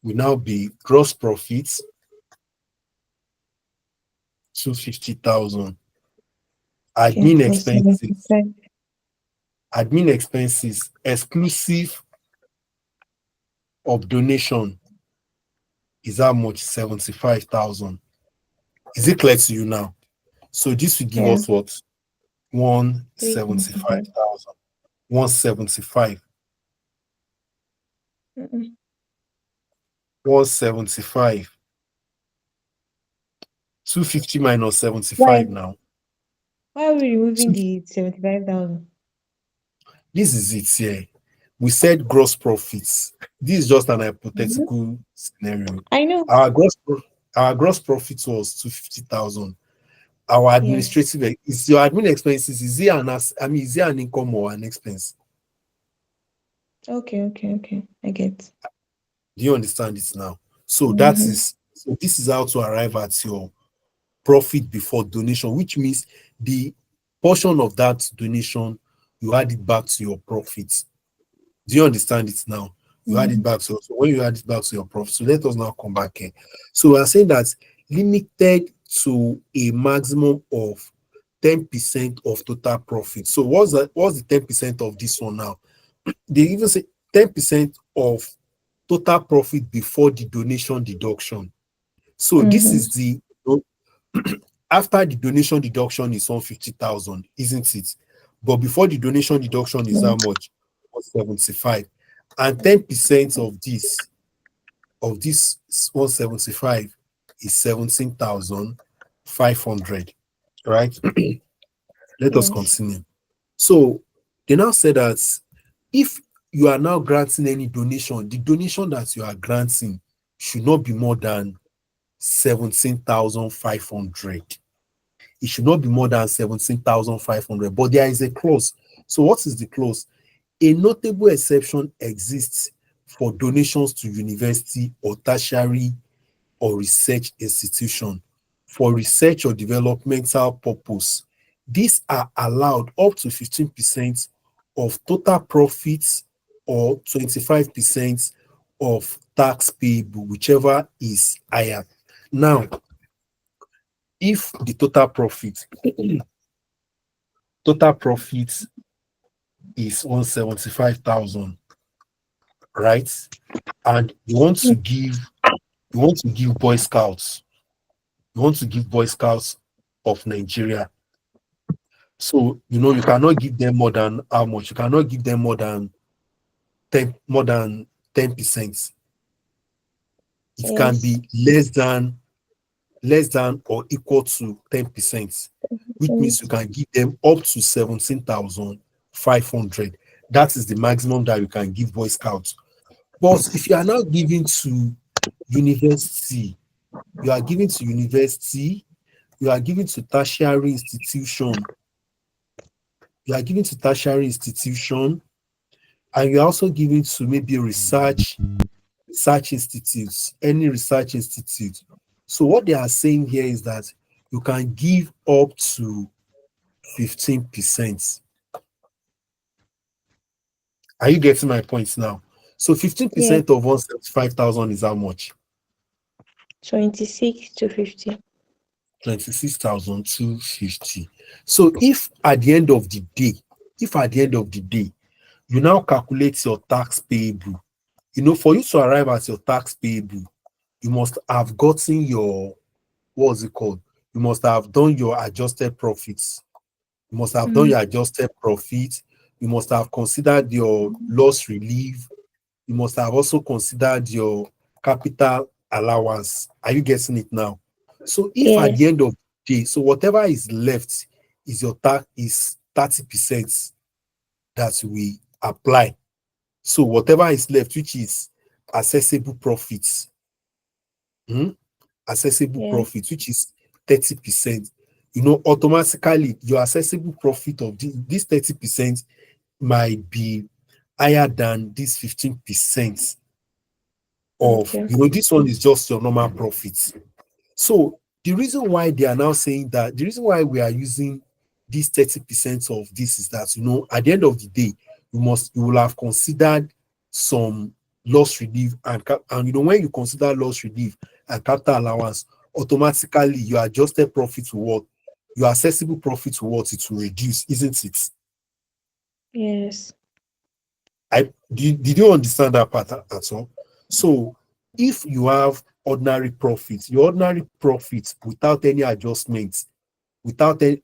will now be gross profits 250,000. Okay. Admin Plus expenses, 75. exclusive of donation is how much? 75,000. Is it clear to you now? So this will give Yeah. us what? 375. 175,000. 175. Mm-mm. 175. 250 minus 75 Why? now. Why are we removing So the 75,000? this is it here. We said gross profits. This is just an Mhm. hypothetical scenario. I know. Our our gross profit was 250,000. Our Yes. administrative is your admin expenses. Is it is it an income or an expense? Okay, okay, okay. I get. Do you understand it now? So Mm-hmm. this is how to arrive at your profit before donation, which means the portion of that donation you add it back to your profits. Do you understand it now? You add it back. So when you add it back to your profit, so let us now come back here. So we are saying that limited to a maximum of 10% of total profit. So what's that? What's the 10% of this one now? They even say 10% of total profit before the donation deduction. So this Mm-hmm. is the after the donation deduction is 150,000, isn't it? But before the donation deduction is how much? 175. And 10% of this 175 is 17,500. Right? Let us Yes. continue. So they now say that if you are now granting any donation, the donation that you are granting should not be more than 17,500. It should not be more than 17,500. But there is a clause. So what is the clause? A notable exception exists for donations to university or tertiary or research institution for research or developmental purpose. These are allowed up to 15% of total profits or 25% of tax payable, whichever is higher. Now, if the total profit is 175,000, right? And you want to give Boy Scouts, you want to give Boy Scouts of Nigeria. So you cannot give them more than how much? You cannot give them more than 10%. It can Yes. be less than or equal to 10%, which means you can give them up to 17,500. That is the maximum that you can give Boy Scouts. But if you are now giving to university, you are giving to university, you are giving to tertiary institution, you are giving to tertiary institution, and you're also giving to maybe research institutes, any research institute. So what they are saying here is that you can give up to 15%. Are you getting my points now? So Yes. 15% of 175,000 is how much? 26 to 50. 26,250. So if at the end of the day, you now calculate your tax payable, for you to arrive at your tax payable, you must have gotten your, what's it called? You must have done your adjusted profits. You must have done Mm. your adjusted profit. You must have considered your loss relief. You must have also considered your capital allowance. Are you getting it now? So if at the Yes. end of the day, so whatever is left is your tax is 30% that we apply. So whatever is left, which is accessible profits, hmm, accessible Yes. profit, which is 30%, automatically your accessible profit of this 30% might be higher than this 15% of, Okay. this one is just your normal profit. So the reason why they are now saying that, the reason why we are using this 30% of this is that, at the end of the day, you will have considered some loss relief and when you consider loss relief and capital allowance, automatically your adjusted profit to what, your accessible profit to what, it will reduce, isn't it? Yes. Did you understand that part at all? So if you have ordinary profits, your ordinary profits without any adjustments,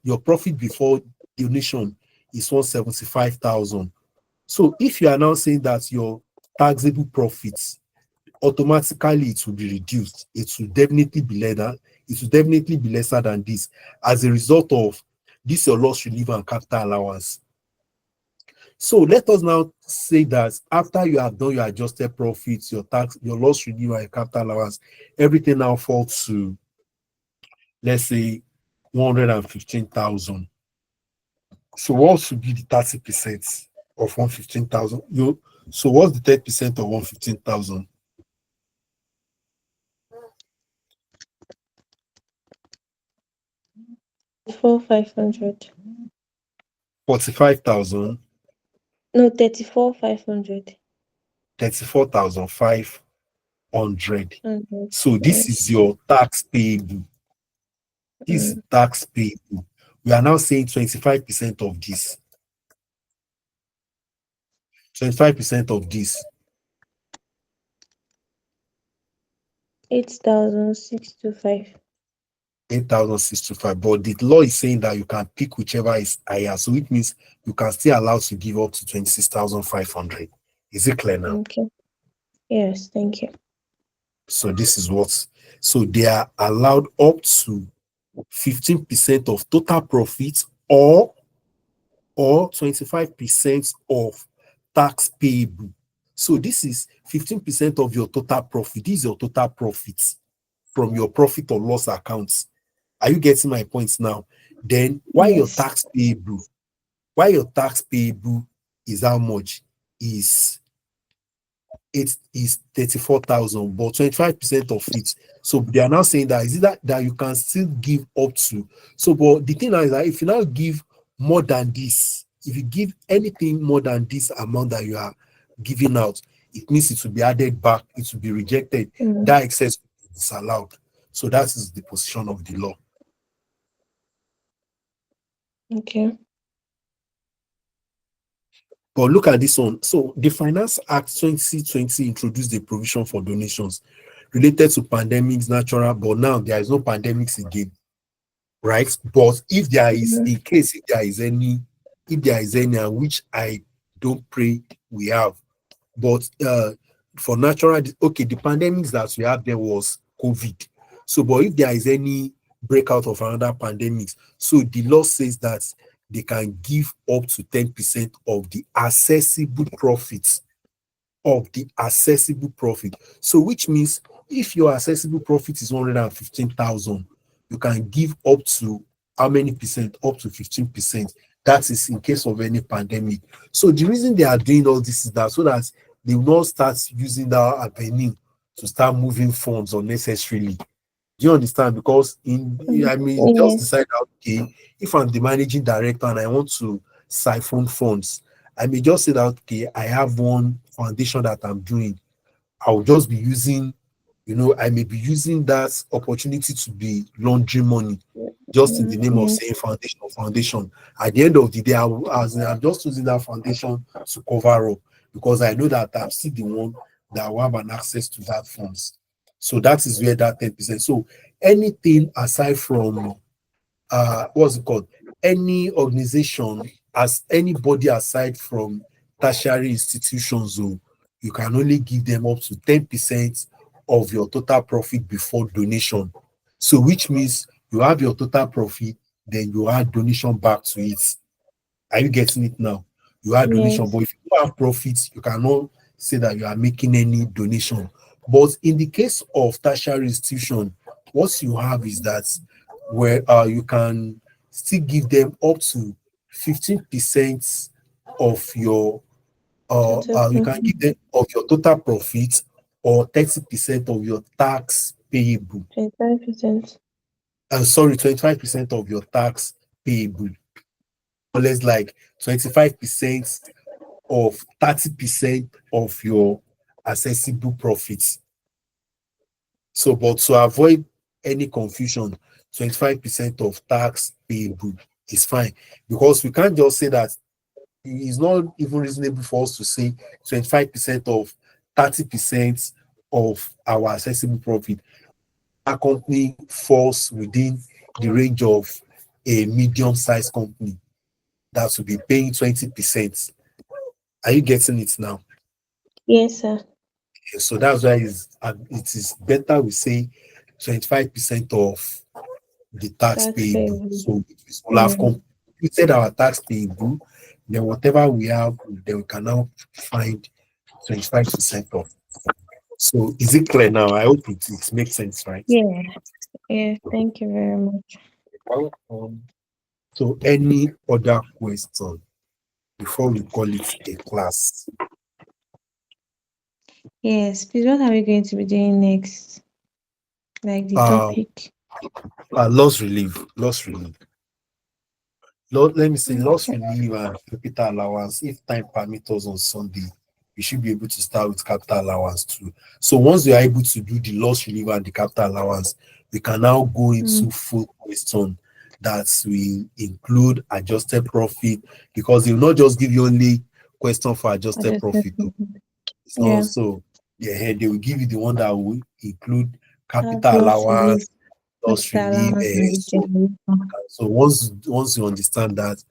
your profit before donation is 175,000. So if you are now saying that your taxable profits, automatically it will be reduced. It will definitely be lesser. It will definitely be lesser than this as a result of this your loss relief and capital allowance. So let us now say that after you have done your adjusted profits, your tax, your loss relief, and your capital allowance, everything now falls to, let's say, 115,000. So what should be the 30% of 115,000? So what's the 30% of 115,000? 4,500. 45,000. No, 34,500. 34,500. Okay. So this is Yes. your tax payable. This is Mm. tax payable. We are now saying 25% of this. 25% of this. 8,625. 8,625. But the law is saying that you can pick whichever is higher. So it means you can still allow to give up to 26,500. Is it clear now? Okay. Yes, thank you. So this is what. So they are allowed up to 15% of total profits, or 25% of tax payable. So this is 15% of your total profit. This is your total profits from your profit or loss accounts. Are you getting my points now? Then Yes. why your tax payable is how much? Is 34,000, but 25% of it. So they are now saying that is it that you can still give up to. So, but the thing now is that if you now give more than this, if you give anything more than this amount that you are giving out, it means it will be added back, it will be rejected. Mm. That excess is disallowed. So that is the position of the law. Okay. But look at this one. So the Finance Act 2020 introduced a provision for donations related to pandemics, natural, but now there is no pandemics again, right? But if there is, Mhm. in case if there is any, and which I don't pray we have, but for natural, okay, the pandemics that we have there was COVID. So, but if there is any breakout of another pandemics, so the law says that they can give up to 10% of the accessible profits of the accessible profit. So, which means if your accessible profit is 115,000, you can give up to how many percent? Up to 15%. That is in case of any pandemic. So, the reason they are doing all this is that so that they will not start using that avenue to start moving funds unnecessarily. Do you understand? Because Mm. I mean, just Yes. decide that okay, if I'm the managing director and I want to siphon funds, I may just say that okay, I have one foundation that I'm doing. I'll just be using, I may be using that opportunity to be laundering money just in the Mm. name of Yes. saying foundation. At the end of the day, I'm just using that foundation to cover up because I know that I'm still the one that will have an access to that funds. So that is where that 10%. So anything aside from what's it called? Any organization as anybody aside from tertiary institutions, oh, you can only give them up to 10% of your total profit before donation. So which means you have your total profit, then you add donation back to it. Are you getting it now? You add donation, Yes. but if you don't have profits, you cannot say that you are making any donation. But in the case of tertiary institution, what you have is that where you can still give them up to 15% of your Total you can profit. give them of your total profit or 30% of your tax payable. 25%. Sorry, 25% of your tax payable. Or less like 25% of 30% of your accessible profits. So, but to avoid any confusion, 25% of tax payable is fine because we can't just say that it's not even reasonable for us to say 25% of 30% of our accessible profit. Our company falls within the range of a medium-sized company that will be paying 20%. Are you getting it now? Yes, sir. So that's why it is better we say 25% of the tax Tax payable. payable. So we'll have Mm. completed our tax payable, then whatever we have, then we can now find 25% of. So is it clear now? I hope it makes sense, right? Yeah. Yes. Thank you very much. Um, so any other question before we call it a class? Yes. Please, what are we going to be doing next? Like the Uh, topic. loss relief. Let me say loss Okay. relief and capital allowance if time permits us on Sunday. you should be able to start with capital allowance too. So once you are able to do the loss relief and the capital allowance, we can now go into full question that will include adjusted profit, because they will not just give you only question for adjusted profit. It's not Yeah. so. Yeah, they will give you the one that will include Have capital loss relief, allowance, loss capital relief. allowance, and generation. So once you understand that,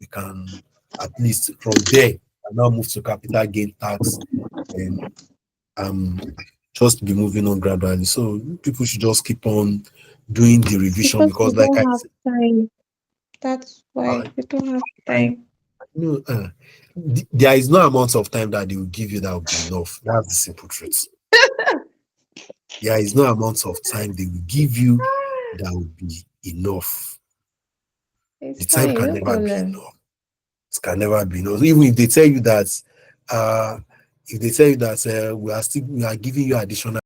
we can at least from there and now move to capital gain tax, and um just be moving on gradually. So people should just keep on doing the revision, Because we because like don't I have said, time. That's uh, why we don't have I time. know there is no amount of time that they will give you that will be enough. That's the simple truth. There is no amount of time they will give you that will be enough. It's The time fine, can no never be problem. enough. It can never be enough. Even if they tell you that we are giving you additional